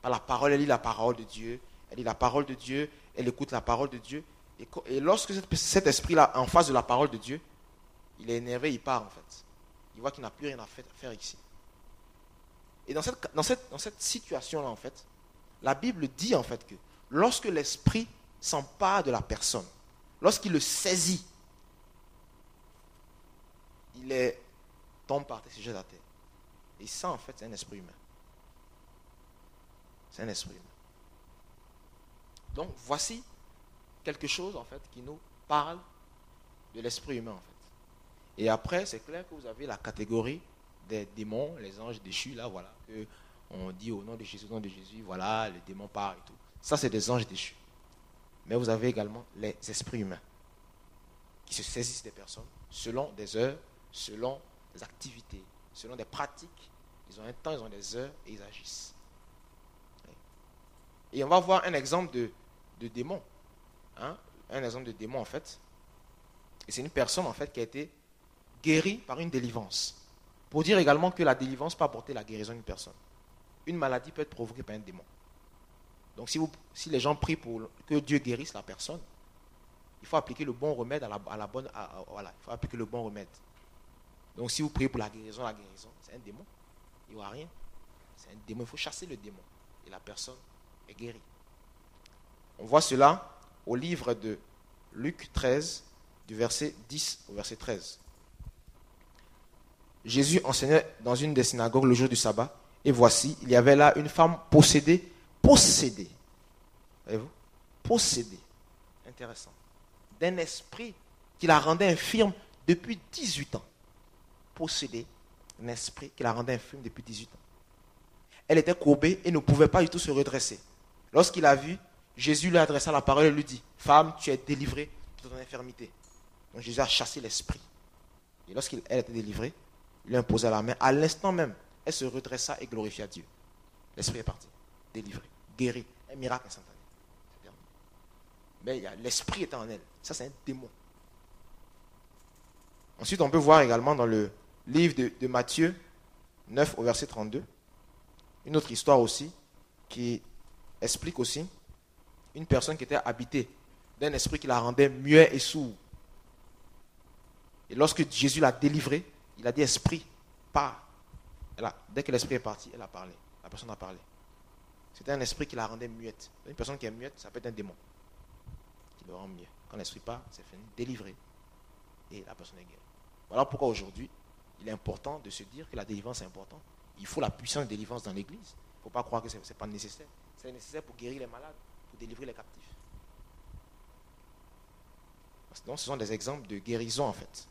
Par la parole, elle lit la parole de Dieu, elle lit la parole de Dieu, elle écoute la parole de Dieu. Et lorsque cet esprit-là, en face de la parole de Dieu, il est énervé, il part en fait. Il voit qu'il n'a plus rien à faire ici. Et dans cette situation-là, en fait, la Bible dit en fait que lorsque l'esprit s'empare de la personne, lorsqu'il le saisit, tombe par terre, se jette à terre. Et ça, en fait, c'est un esprit humain. C'est un esprit humain. Donc, voici quelque chose, en fait, qui nous parle de l'esprit humain, en fait. Et après, c'est clair que vous avez la catégorie des démons, les anges déchus, là, voilà, que on dit au nom de Jésus, voilà, le démon part et tout. Ça, c'est des anges déchus. Mais vous avez également les esprits humains qui se saisissent des personnes selon des heures, selon des activités, selon des pratiques. Ils ont un temps, ils ont des heures et ils agissent. Et on va voir un exemple de démon. Un exemple de démon, en fait. Et c'est une personne, en fait, qui a été guérie par une délivrance. Pour dire également que la délivrance peut apporter la guérison d'une personne. Une maladie peut être provoquée par un démon. Donc si les gens prient pour que Dieu guérisse la personne, il faut appliquer le bon remède voilà, il faut appliquer le bon remède. Donc si vous priez pour la guérison, c'est un démon. Il n'y aura rien. C'est un démon. Il faut chasser le démon. Et la personne est guérie. On voit cela au livre de Luc 13, du verset 10 au verset 13. Jésus enseignait dans une des synagogues le jour du sabbat. Et voici, il y avait là une femme possédée. Voyez-vous? Possédée. Intéressant. D'un esprit qui la rendait infirme depuis 18 ans. Possédée d'un esprit qui la rendait infirme depuis 18 ans. Elle était courbée et ne pouvait pas du tout se redresser. Lorsqu'il a vu, Jésus lui adressa la parole et lui dit, femme, tu es délivrée de ton infirmité. Donc Jésus a chassé l'esprit. Et lorsqu'elle était délivrée, il lui imposa la main. À l'instant même, elle se redressa et glorifia Dieu. L'esprit est parti, délivré, guéri, un miracle instantané. Mais l'esprit était en elle. Ça, c'est un démon. Ensuite, on peut voir également dans le livre de Matthieu 9 au verset 32, une autre histoire aussi qui explique aussi une personne qui était habitée d'un esprit qui la rendait muet et sourd. Et lorsque Jésus l'a délivré, il a dit, esprit, pars. Dès que l'esprit est parti, elle a parlé. La personne a parlé. C'était un esprit qui la rendait muette. Une personne qui est muette, ça peut être un démon qui le rend muet. Quand l'esprit part, c'est fini, délivré. Et la personne est guérie. Voilà pourquoi aujourd'hui, il est important de se dire que la délivrance est importante. Il faut la puissance de délivrance dans l'église. Il ne faut pas croire que ce n'est pas nécessaire. C'est nécessaire pour guérir les malades, pour délivrer les captifs. Donc, ce sont des exemples de guérison en fait.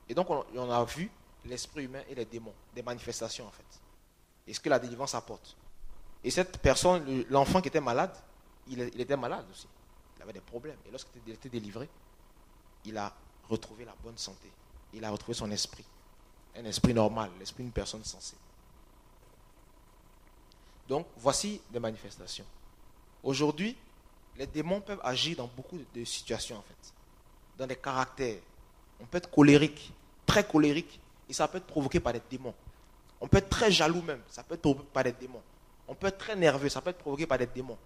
Et donc, on a vu l'esprit humain et les démons, des manifestations en fait. Et ce que la délivrance apporte. Et cette personne, l'enfant qui était malade, il était malade aussi. Il avait des problèmes. Et lorsqu'il était délivré, il a retrouvé la bonne santé. Il a retrouvé son esprit. Un esprit normal, l'esprit d'une personne sensée. Donc, voici des manifestations. Aujourd'hui, les démons peuvent agir dans beaucoup de situations en fait. Dans des caractères. On peut être colérique, très colérique, et ça peut être provoqué par des démons. On peut être très jaloux même, ça peut être provoqué par des démons. On peut être très nerveux, ça peut être provoqué par des démons.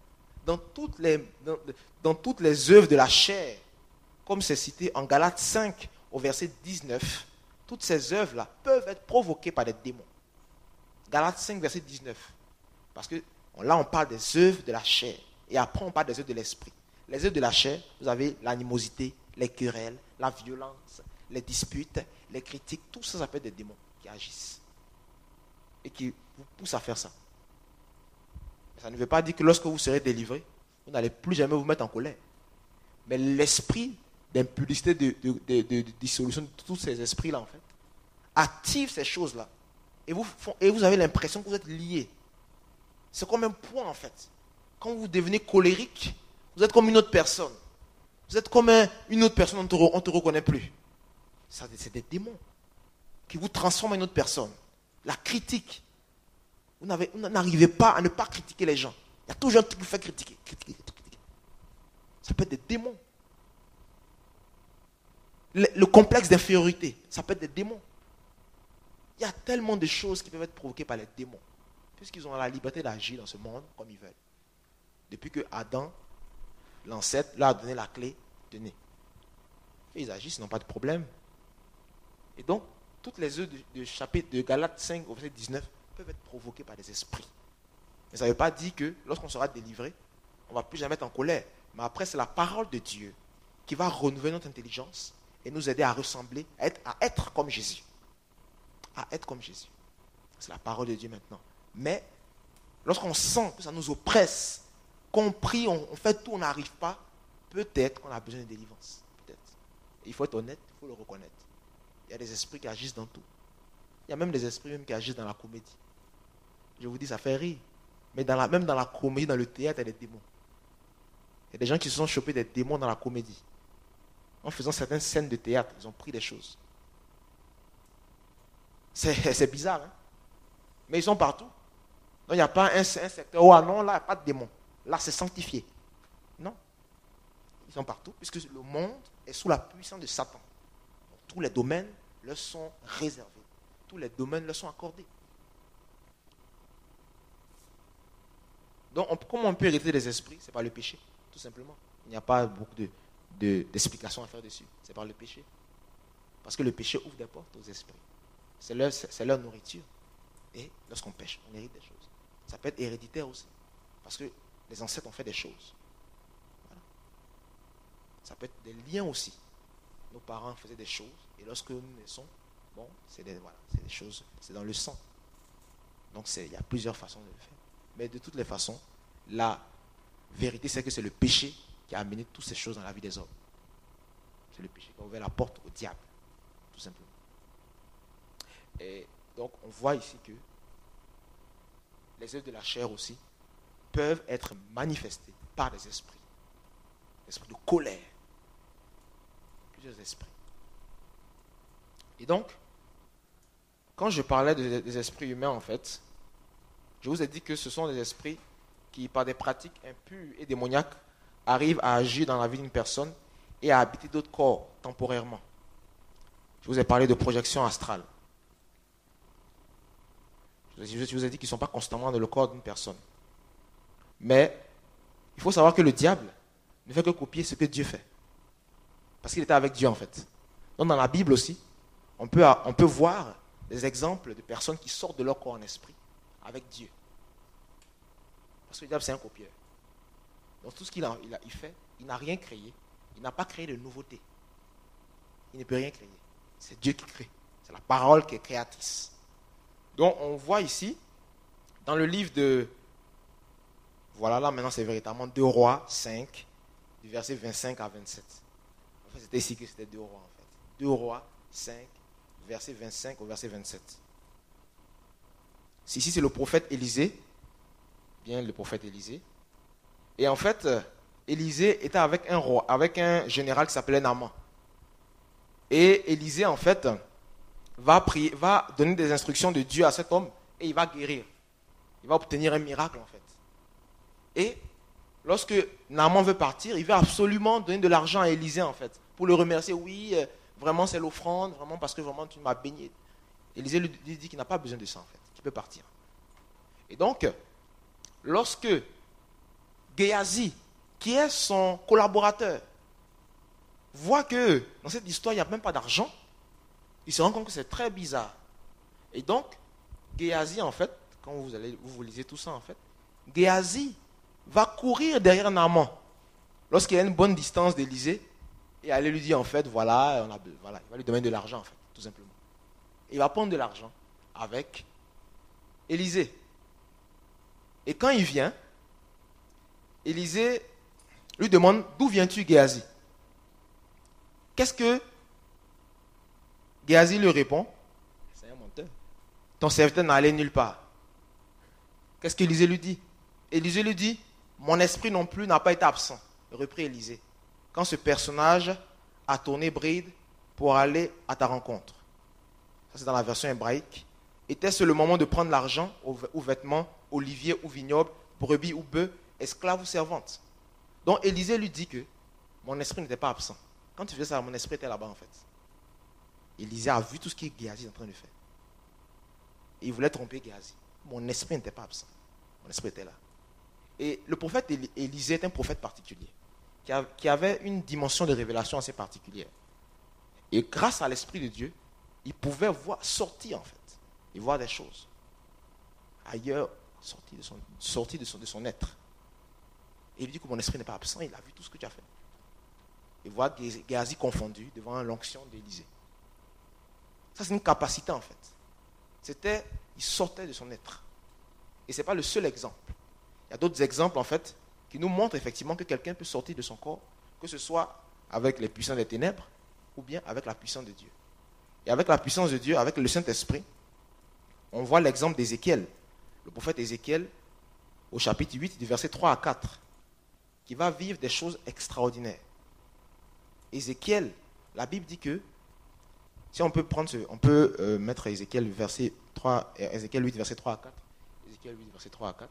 Dans toutes les œuvres de la chair, comme c'est cité en Galates 5 au verset 19, toutes ces œuvres-là peuvent être provoquées par des démons. Galates 5 verset 19. Parce que là on parle des œuvres de la chair, et après on parle des œuvres de l'esprit. Les œuvres de la chair, vous avez l'animosité, les querelles, la violence, les disputes, les critiques, tout ça, ça peut être des démons qui agissent et qui vous poussent à faire ça. Ça ne veut pas dire que lorsque vous serez délivré, vous n'allez plus jamais vous mettre en colère. Mais l'esprit d'impudicité, de dissolution de tous ces esprits-là, en fait, active ces choses-là. Et vous avez l'impression que vous êtes liés. C'est comme un poids, en fait. Quand vous devenez colérique, vous êtes comme une autre personne. Vous êtes comme une autre personne, on ne te reconnaît plus. Ça, c'est des démons qui vous transforment en une autre personne. La critique. Vous n'arrivez pas à ne pas critiquer les gens. Il y a toujours un truc qui vous fait critiquer. Ça peut être des démons. Le complexe d'infériorité, ça peut être des démons. Il y a tellement de choses qui peuvent être provoquées par les démons. Puisqu'ils ont la liberté d'agir dans ce monde comme ils veulent. Depuis que Adam, l'ancêtre, leur a donné la clé, tenez. Et ils agissent, ils n'ont pas de problème. Et donc, toutes les œuvres du chapitre de Galates 5 au verset 19 peuvent être provoquées par des esprits. Mais ça ne veut pas dire que lorsqu'on sera délivré, on ne va plus jamais être en colère. Mais après, c'est la parole de Dieu qui va renouveler notre intelligence et nous aider à ressembler, à être comme Jésus. À être comme Jésus. C'est la parole de Dieu maintenant. Mais, lorsqu'on sent que ça nous oppresse, qu'on prie, on fait tout, on n'arrive pas, peut-être qu'on a besoin de délivrance. Peut-être. Et il faut être honnête, il faut le reconnaître. Il y a des esprits qui agissent dans tout. Il y a même des esprits même qui agissent dans la comédie. Je vous dis, ça fait rire. Mais même dans la comédie, dans le théâtre, il y a des démons. Il y a des gens qui se sont chopés des démons dans la comédie. En faisant certaines scènes de théâtre, ils ont pris des choses. C'est bizarre, hein? Mais ils sont partout. Donc il n'y a pas un secteur où, ah non, là, il n'y a pas de démons. Là, c'est sanctifié. Non. Ils sont partout, puisque le monde est sous la puissance de Satan. Donc, tous les domaines leur sont réservés. Tous les domaines leur sont accordés. Donc, comment on peut hériter des esprits? C'est par le péché, tout simplement. Il n'y a pas beaucoup d'explications à faire dessus. C'est par le péché. Parce que le péché ouvre des portes aux esprits. C'est leur nourriture. Et lorsqu'on pêche, on hérite des choses. Ça peut être héréditaire aussi. Parce que les ancêtres ont fait des choses. Voilà. Ça peut être des liens aussi. Nos parents faisaient des choses. Et lorsque nous naissons, bon, c'est des choses, c'est dans le sang. Donc il y a plusieurs façons de le faire. Mais de toutes les façons, la vérité, c'est que c'est le péché qui a amené toutes ces choses dans la vie des hommes. C'est le péché qui a ouvert la porte au diable, tout simplement. Et donc, on voit ici que les œuvres de la chair aussi peuvent être manifestées par des esprits. L'esprit de colère. Plusieurs esprits. Et donc, quand je parlais des esprits humains, en fait, je vous ai dit que ce sont des esprits qui, par des pratiques impures et démoniaques, arrivent à agir dans la vie d'une personne et à habiter d'autres corps temporairement. Je vous ai parlé de projection astrale. Je vous ai dit qu'ils ne sont pas constamment dans le corps d'une personne. Mais il faut savoir que le diable ne fait que copier ce que Dieu fait. Parce qu'il était avec Dieu en fait. Donc dans la Bible aussi, on peut voir des exemples de personnes qui sortent de leur corps en esprit avec Dieu. Parce que le diable c'est un copieur. Donc tout ce qu'il fait, il n'a rien créé. Il n'a pas créé de nouveauté. Il ne peut rien créer. C'est Dieu qui crée. C'est la parole qui est créatrice. Donc on voit ici, dans le livre de... Voilà, là maintenant c'est véritablement 2 Rois 5, du verset 25 à 27. En fait c'était ici que c'était 2 Rois en fait. 2 Rois 5, verset 25 au verset 27. Ici c'est le prophète Élisée. Bien le prophète Élisée. Et en fait, Élisée était avec un roi, avec un général qui s'appelait Naaman. Et Élisée en fait... va donner des instructions de Dieu à cet homme et il va guérir. Il va obtenir un miracle en fait. Et lorsque Naaman veut partir, il veut absolument donner de l'argent à Élisée en fait, pour le remercier. Oui, vraiment c'est l'offrande, vraiment parce que vraiment tu m'as béni. Élisée lui dit qu'il n'a pas besoin de ça en fait, qu'il peut partir. Et donc, lorsque Géasi, qui est son collaborateur, voit que dans cette histoire il n'y a même pas d'argent, il se rend compte que c'est très bizarre. Et donc, Géasi, en fait, quand vous lisez tout ça, en fait, Géasi va courir derrière Naaman lorsqu'il y a une bonne distance d'Élisée et aller lui dire, en fait, voilà, il va lui demander de l'argent, en fait, tout simplement. Et il va prendre de l'argent avec Élisée. Et quand il vient, Élisée lui demande, d'où viens-tu, Géasi? Qu'est-ce que Géasi lui répond, c'est un menteur. Ton serviteur n'est allé nulle part. Qu'est-ce qu'Élisée lui dit? Élisée lui dit, mon esprit non plus n'a pas été absent. Reprit Élisée. quand ce personnage a tourné bride pour aller à ta rencontre. Ça, c'est dans la version hébraïque. Était-ce le moment de prendre l'argent ou vêtements, olivier ou vignoble, brebis ou bœuf, esclave ou servante? Donc Élisée lui dit que mon esprit n'était pas absent. Quand tu faisais ça, mon esprit était là-bas en fait. Élisée a vu tout ce que Géasi est en train de faire. Et il voulait tromper Géasi. Mon esprit n'était pas absent. Mon esprit était là. Et le prophète Élisée est un prophète particulier, qui avait une dimension de révélation assez particulière. Et grâce à l'Esprit de Dieu, il pouvait sortir en fait, et voir des choses ailleurs, sorties de son être. Et il dit que mon esprit n'est pas absent, il a vu tout ce que tu as fait. Et voit Géasi confondu devant l'onction d'Élisée. Ça, c'est une capacité en fait. Il sortait de son être. Et ce n'est pas le seul exemple. Il y a d'autres exemples en fait qui nous montrent effectivement que quelqu'un peut sortir de son corps, que ce soit avec les puissances des ténèbres ou bien avec la puissance de Dieu. Et avec la puissance de Dieu, avec le Saint-Esprit, on voit l'exemple d'Ézéchiel, le prophète Ézéchiel, au chapitre 8, du verset 3 à 4, qui va vivre des choses extraordinaires. Ézéchiel, la Bible dit que, si on peut mettre Ézéchiel 8, verset 3 à 4, Ézéchiel 8, verset 3 à 4,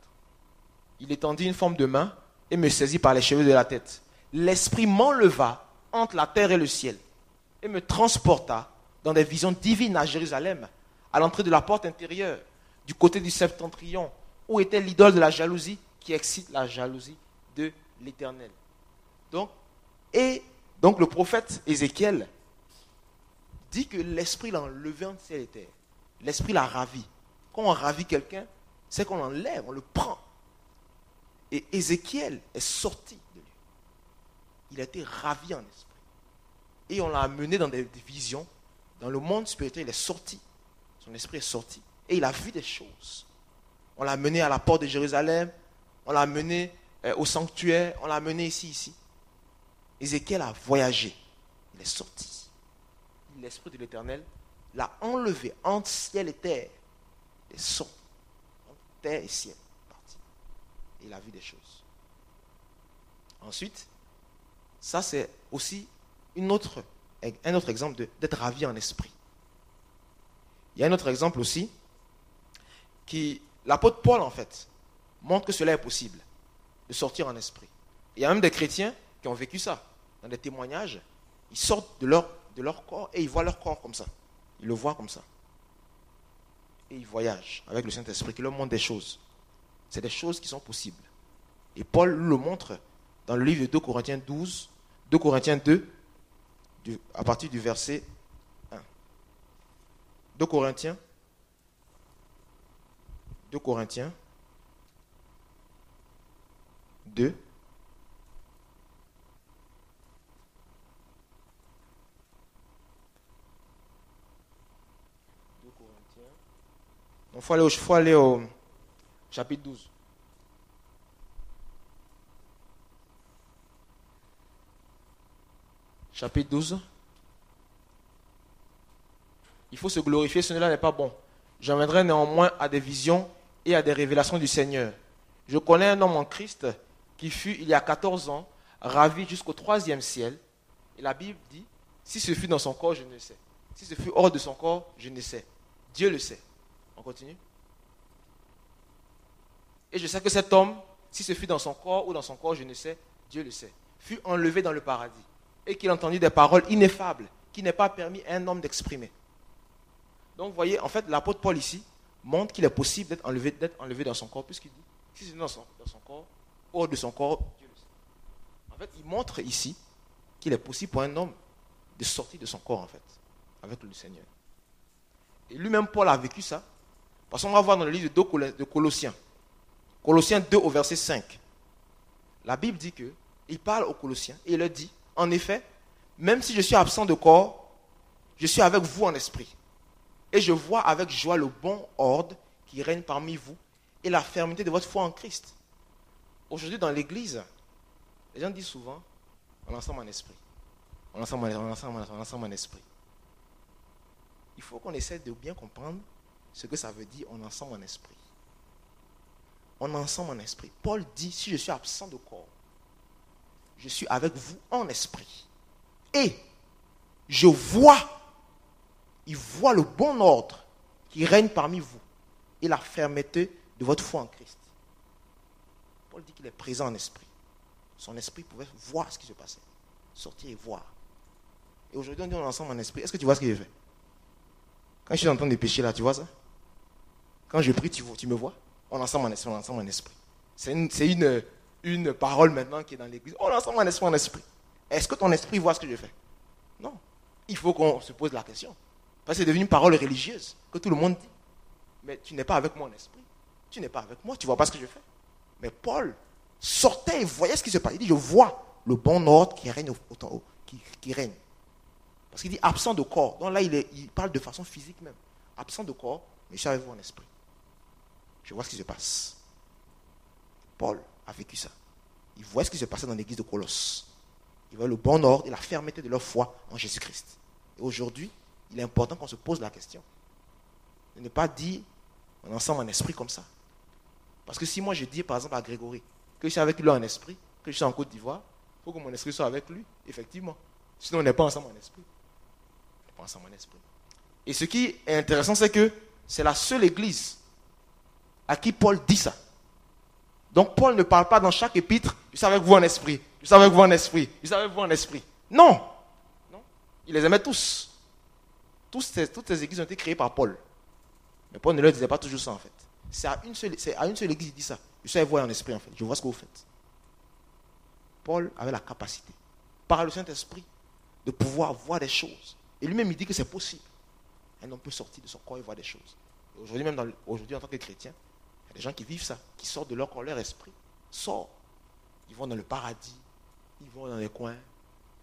il étendit une forme de main et me saisit par les cheveux de la tête. L'Esprit m'enleva entre la terre et le ciel et me transporta dans des visions divines à Jérusalem, à l'entrée de la porte intérieure, du côté du septentrion, où était l'idole de la jalousie qui excite la jalousie de l'Éternel. Donc le prophète Ézéchiel dit que l'Esprit l'a enlevé entre ciel et terre. L'Esprit l'a ravi. Quand on ravit quelqu'un, c'est qu'on l'enlève, on le prend. Et Ézéchiel est sorti de lui. Il a été ravi en esprit. Et on l'a amené dans des visions. Dans le monde spirituel, il est sorti. Son esprit est sorti. Et il a vu des choses. On l'a amené à la porte de Jérusalem. On l'a amené au sanctuaire. On l'a amené ici. Ézéchiel a voyagé. Il est sorti. L'Esprit de l'Éternel l'a enlevé entre ciel et terre. Il est sorti. Entre terre et ciel. Parti. Et il a vu des choses. Ensuite, ça c'est aussi un autre exemple d'être ravi en esprit. Il y a un autre exemple aussi qui, l'apôtre Paul en fait, montre que cela est possible, de sortir en esprit. Il y a même des chrétiens qui ont vécu ça. Dans des témoignages, ils sortent de leur corps et ils voient leur corps comme ça. Ils le voient comme ça. Et ils voyagent avec le Saint-Esprit qui leur montre des choses. C'est des choses qui sont possibles. Et Paul le montre dans le livre de 2 Corinthiens 12, 2 Corinthiens 2, à partir du verset 1. 2 Corinthiens 2. Donc il faut aller au chapitre 12. Chapitre 12. Il faut se glorifier, cela n'est pas bon. J'amènerai néanmoins à des visions et à des révélations du Seigneur. Je connais un homme en Christ qui fut, il y a 14 ans, ravi jusqu'au 3e ciel. Et la Bible dit, si ce fut dans son corps, je ne sais. Si ce fut hors de son corps, je ne sais. Dieu le sait. On continue. Et je sais que cet homme, si ce fut dans son corps ou dans son corps, je ne sais, Dieu le sait, fut enlevé dans le paradis. Et qu'il entendit des paroles ineffables qui n'est pas permis à un homme d'exprimer. Donc vous voyez, en fait, l'apôtre Paul ici montre qu'il est possible d'être enlevé dans son corps, puisqu'il dit, si c'est dans son corps, hors de son corps, Dieu le sait. En fait, il montre ici qu'il est possible pour un homme de sortir de son corps, en fait, avec le Seigneur. Et lui-même, Paul a vécu ça, parce qu'on va voir dans le livre de Colossiens. Colossiens 2 au verset 5. La Bible dit que, il parle aux Colossiens et il leur dit, en effet, même si je suis absent de corps, je suis avec vous en esprit. Et je vois avec joie le bon ordre qui règne parmi vous et la fermeté de votre foi en Christ. Aujourd'hui, dans l'église, les gens disent souvent, on est ensemble en esprit. On est ensemble en esprit. Il faut qu'on essaie de bien comprendre ce que ça veut dire, on est ensemble en esprit. On est ensemble en esprit. Paul dit, si je suis absent de corps, je suis avec vous en esprit. Et je vois, il voit le bon ordre qui règne parmi vous et la fermeté de votre foi en Christ. Paul dit qu'il est présent en esprit. Son esprit pouvait voir ce qui se passait, sortir et voir. Et aujourd'hui, on dit on est ensemble en esprit. Est-ce que tu vois ce que j'ai fait? Quand je suis en train de pécher là, tu vois ça? Quand je prie, tu me vois? On est ensemble en esprit, on est ensemble en esprit. C'est une parole maintenant qui est dans l'église. On est ensemble en esprit. Est-ce que ton esprit voit ce que je fais? Non. Il faut qu'on se pose la question. Parce que c'est devenu une parole religieuse que tout le monde dit. Mais tu n'es pas avec moi en esprit. Tu n'es pas avec moi, tu ne vois pas ce que je fais. Mais Paul sortait et voyait ce qui se passe. Il dit, je vois le bon ordre qui règne qui règne. Parce qu'il dit absent de corps. Donc là, il parle de façon physique même. Absent de corps, mais je suis avec vous en esprit. Je vois ce qui se passe. Paul a vécu ça. Il voit ce qui se passait dans l'église de Colosse. Il voit le bon ordre et la fermeté de leur foi en Jésus-Christ. Et aujourd'hui, il est important qu'on se pose la question. De ne pas dire, on est ensemble en esprit comme ça. Parce que si moi je dis par exemple à Grégory que je suis avec lui en esprit, que je suis en Côte d'Ivoire, il faut que mon esprit soit avec lui, effectivement. Sinon on n'est pas ensemble en esprit. On n'est pas ensemble en esprit. Et ce qui est intéressant, c'est que c'est la seule église à qui Paul dit ça. Donc Paul ne parle pas dans chaque épître, je suis avec vous en esprit, je suis avec vous en esprit, je suis avec vous en esprit. Non. Non. Il les aimait tous. Toutes ces églises ont été créées par Paul. Mais Paul ne leur disait pas toujours ça en fait. C'est à une seule église qu'il dit ça. Je suis avec vous en esprit en fait, je vois ce que vous faites. Paul avait la capacité, par le Saint-Esprit, de pouvoir voir des choses. Et lui-même il dit que c'est possible. Un homme peut sortir de son corps et voir des choses. Et aujourd'hui, même aujourd'hui en tant que chrétien, il y a des gens qui vivent ça, qui sortent de leur corps, leur esprit sort. Ils vont dans le paradis, ils vont dans les coins,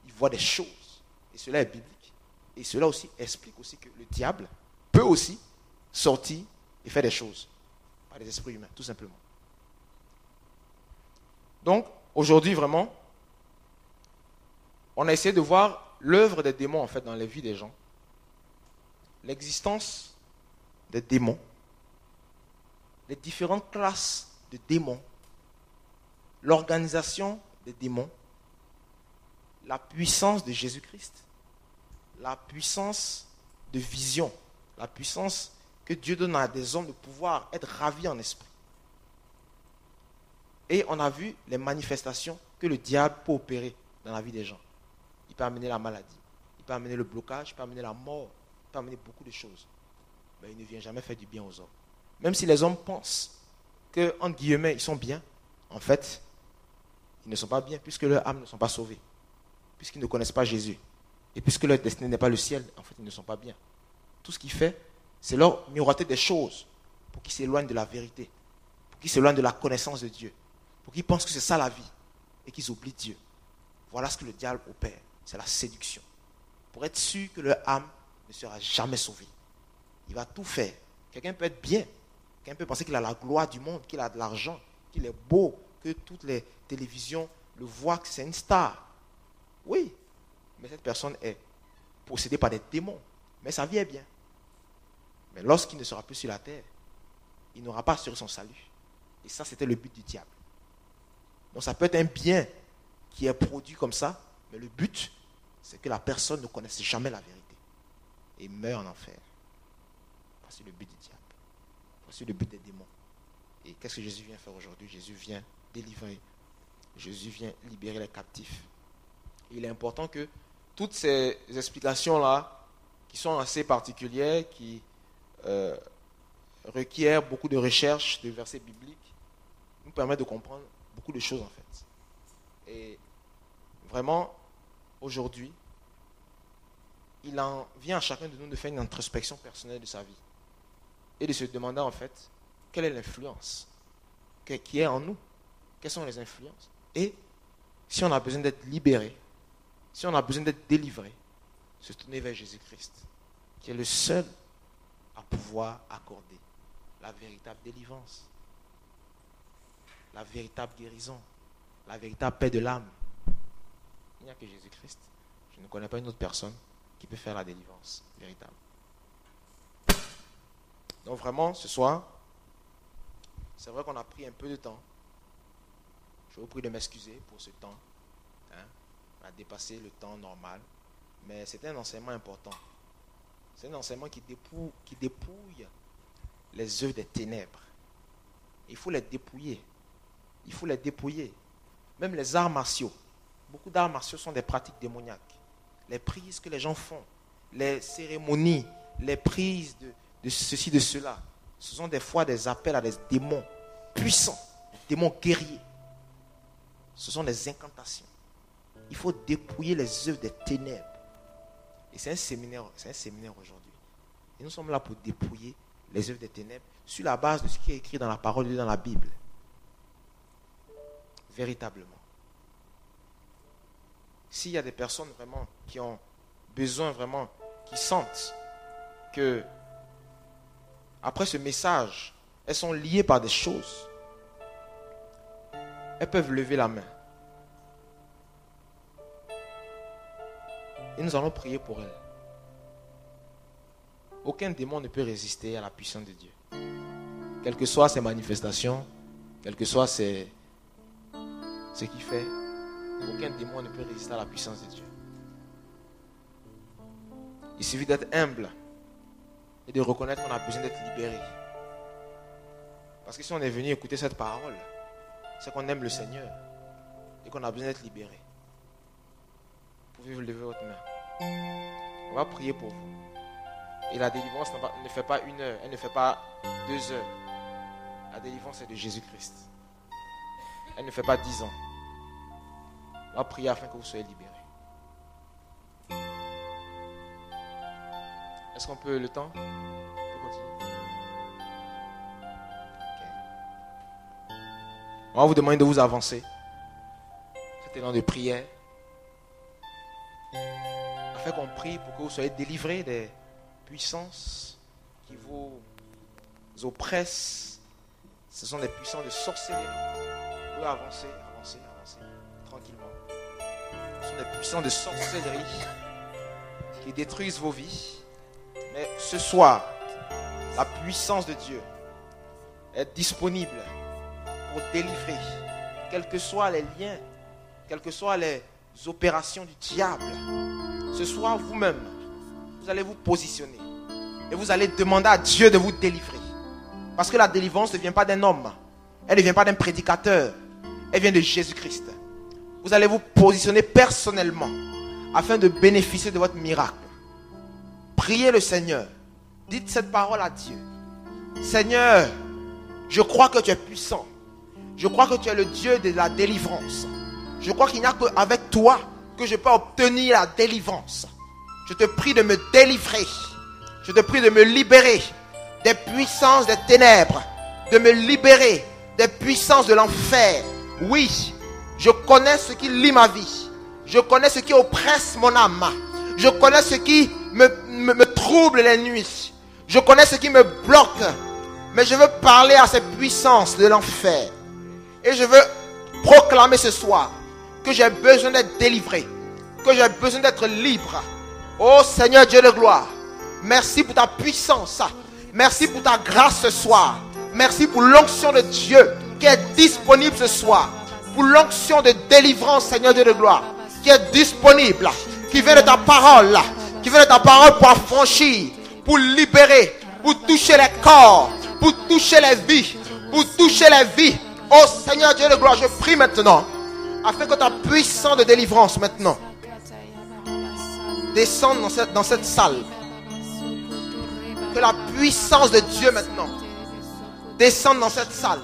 ils voient des choses. Et cela est biblique. Et cela aussi explique aussi que le diable peut aussi sortir et faire des choses par les esprits humains, tout simplement. Donc, aujourd'hui, vraiment, on a essayé de voir l'œuvre des démons, en fait, dans les vies des gens. L'existence des démons, les différentes classes de démons, l'organisation des démons, la puissance de Jésus-Christ, la puissance de vision, la puissance que Dieu donne à des hommes de pouvoir être ravis en esprit. Et on a vu les manifestations que le diable peut opérer dans la vie des gens. Il peut amener la maladie, il peut amener le blocage, il peut amener la mort, il peut amener beaucoup de choses. Mais il ne vient jamais faire du bien aux hommes. Même si les hommes pensent que, entre guillemets, ils sont bien, en fait, ils ne sont pas bien puisque leurs âmes ne sont pas sauvées, puisqu'ils ne connaissent pas Jésus. Et puisque leur destinée n'est pas le ciel, en fait, ils ne sont pas bien. Tout ce qu'il fait, c'est leur miroiter des choses pour qu'ils s'éloignent de la vérité, pour qu'ils s'éloignent de la connaissance de Dieu, pour qu'ils pensent que c'est ça la vie et qu'ils oublient Dieu. Voilà ce que le diable opère, c'est la séduction. Pour être sûr que leur âme ne sera jamais sauvée. Il va tout faire. Quelqu'un peut être bien, quelqu'un peut penser qu'il a la gloire du monde, qu'il a de l'argent, qu'il est beau, que toutes les télévisions le voient, que c'est une star. Oui, mais cette personne est possédée par des démons. Mais sa vie est bien. Mais lorsqu'il ne sera plus sur la terre, il n'aura pas assuré son salut. Et ça, c'était le but du diable. Donc ça peut être un bien qui est produit comme ça, mais le but, c'est que la personne ne connaisse jamais la vérité et meurt en enfer. Voici le but du diable. Voici le but des démons. Et qu'est-ce que Jésus vient faire aujourd'hui? Jésus vient délivrer. Jésus vient libérer les captifs. Et il est important que toutes ces explications-là, qui sont assez particulières, qui requièrent beaucoup de recherche de versets bibliques, nous permettent de comprendre beaucoup de choses en fait. Et vraiment, aujourd'hui, il en vient à chacun de nous de faire une introspection personnelle de sa vie et de se demander en fait quelle est l'influence qui est en nous, quelles sont les influences, et si on a besoin d'être libéré, si on a besoin d'être délivré, se tourner vers Jésus-Christ, qui est le seul à pouvoir accorder la véritable délivrance, la véritable guérison, la véritable paix de l'âme. Il n'y a que Jésus-Christ. Je ne connais pas une autre personne qui peut faire la délivrance véritable. Donc vraiment, ce soir, c'est vrai qu'on a pris un peu de temps. Je vous prie de m'excuser pour ce temps On a dépassé le temps normal. Mais c'est un enseignement important. C'est un enseignement qui dépouille les œuvres des ténèbres. Il faut les dépouiller. Il faut les dépouiller. Même les arts martiaux. Beaucoup d'arts martiaux sont des pratiques démoniaques. Les prises que les gens font, les cérémonies, les prises de ceci, de cela, ce sont des fois des appels à des démons puissants, des démons guerriers. Ce sont des incantations. Il faut dépouiller les œuvres des ténèbres. Et c'est un séminaire aujourd'hui. Et nous sommes là pour dépouiller les œuvres des ténèbres sur la base de ce qui est écrit dans la parole de Dieu, dans la Bible. Véritablement. S'il y a des personnes vraiment qui ont besoin vraiment, qui sentent que après ce message, elles sont liées par des choses, elles peuvent lever la main. Et nous allons prier pour elles. Aucun démon ne peut résister à la puissance de Dieu. Quelles que soient ses manifestations, quel que soit ce qu'il fait, aucun démon ne peut résister à la puissance de Dieu. Il suffit d'être humble et de reconnaître qu'on a besoin d'être libéré. Parce que si on est venu écouter cette parole, c'est qu'on aime le Seigneur et qu'on a besoin d'être libéré. Vous pouvez vous lever votre main. On va prier pour vous. Et la délivrance ne fait pas 1 heure, elle ne fait pas 2 heures. La délivrance est de Jésus-Christ. Elle ne fait pas 10 ans. On va prier afin que vous soyez libérés. Est-ce qu'on peut le temps? On peut continuer? Okay. On va vous demander de vous avancer. Cet élan de prière. Afin qu'on prie pour que vous soyez délivrés des puissances qui vous oppressent. Ce sont des puissances de sorcellerie. Vous pouvez avancer tranquillement. Ce sont des puissances de sorcellerie qui détruisent vos vies. Mais ce soir, la puissance de Dieu est disponible pour délivrer, quels que soient les liens, quelles que soient les opérations du diable. Ce soir, vous-même, vous allez vous positionner et vous allez demander à Dieu de vous délivrer. Parce que la délivrance ne vient pas d'un homme, elle ne vient pas d'un prédicateur, elle vient de Jésus-Christ. Vous allez vous positionner personnellement afin de bénéficier de votre miracle. Priez le Seigneur. Dites cette parole à Dieu. Seigneur, je crois que tu es puissant. Je crois que tu es le Dieu de la délivrance. Je crois qu'il n'y a qu'avec toi que je peux obtenir la délivrance. Je te prie de me délivrer. Je te prie de me libérer des puissances des ténèbres. De me libérer des puissances de l'enfer. Oui, je connais ce qui lie ma vie. Je connais ce qui oppresse mon âme. Je connais ce qui me trouble les nuits. Je connais ce qui me bloque. Mais je veux parler à ces puissances de l'enfer. Et je veux proclamer ce soir que j'ai besoin d'être délivré. Que j'ai besoin d'être libre. Oh Seigneur Dieu de gloire. Merci pour ta puissance. Merci pour ta grâce ce soir. Merci pour l'onction de Dieu qui est disponible ce soir. Pour l'onction de délivrance, Seigneur Dieu de gloire, qui est disponible. Qui vient de ta parole. Qui vient de ta parole pour affranchir. Pour libérer. Pour toucher les corps. Pour toucher les vies. Pour toucher les vies. Oh Seigneur Dieu de gloire, je prie maintenant. Afin que ta puissance de délivrance maintenant descende dans cette salle. Que la puissance de Dieu maintenant descende dans cette salle.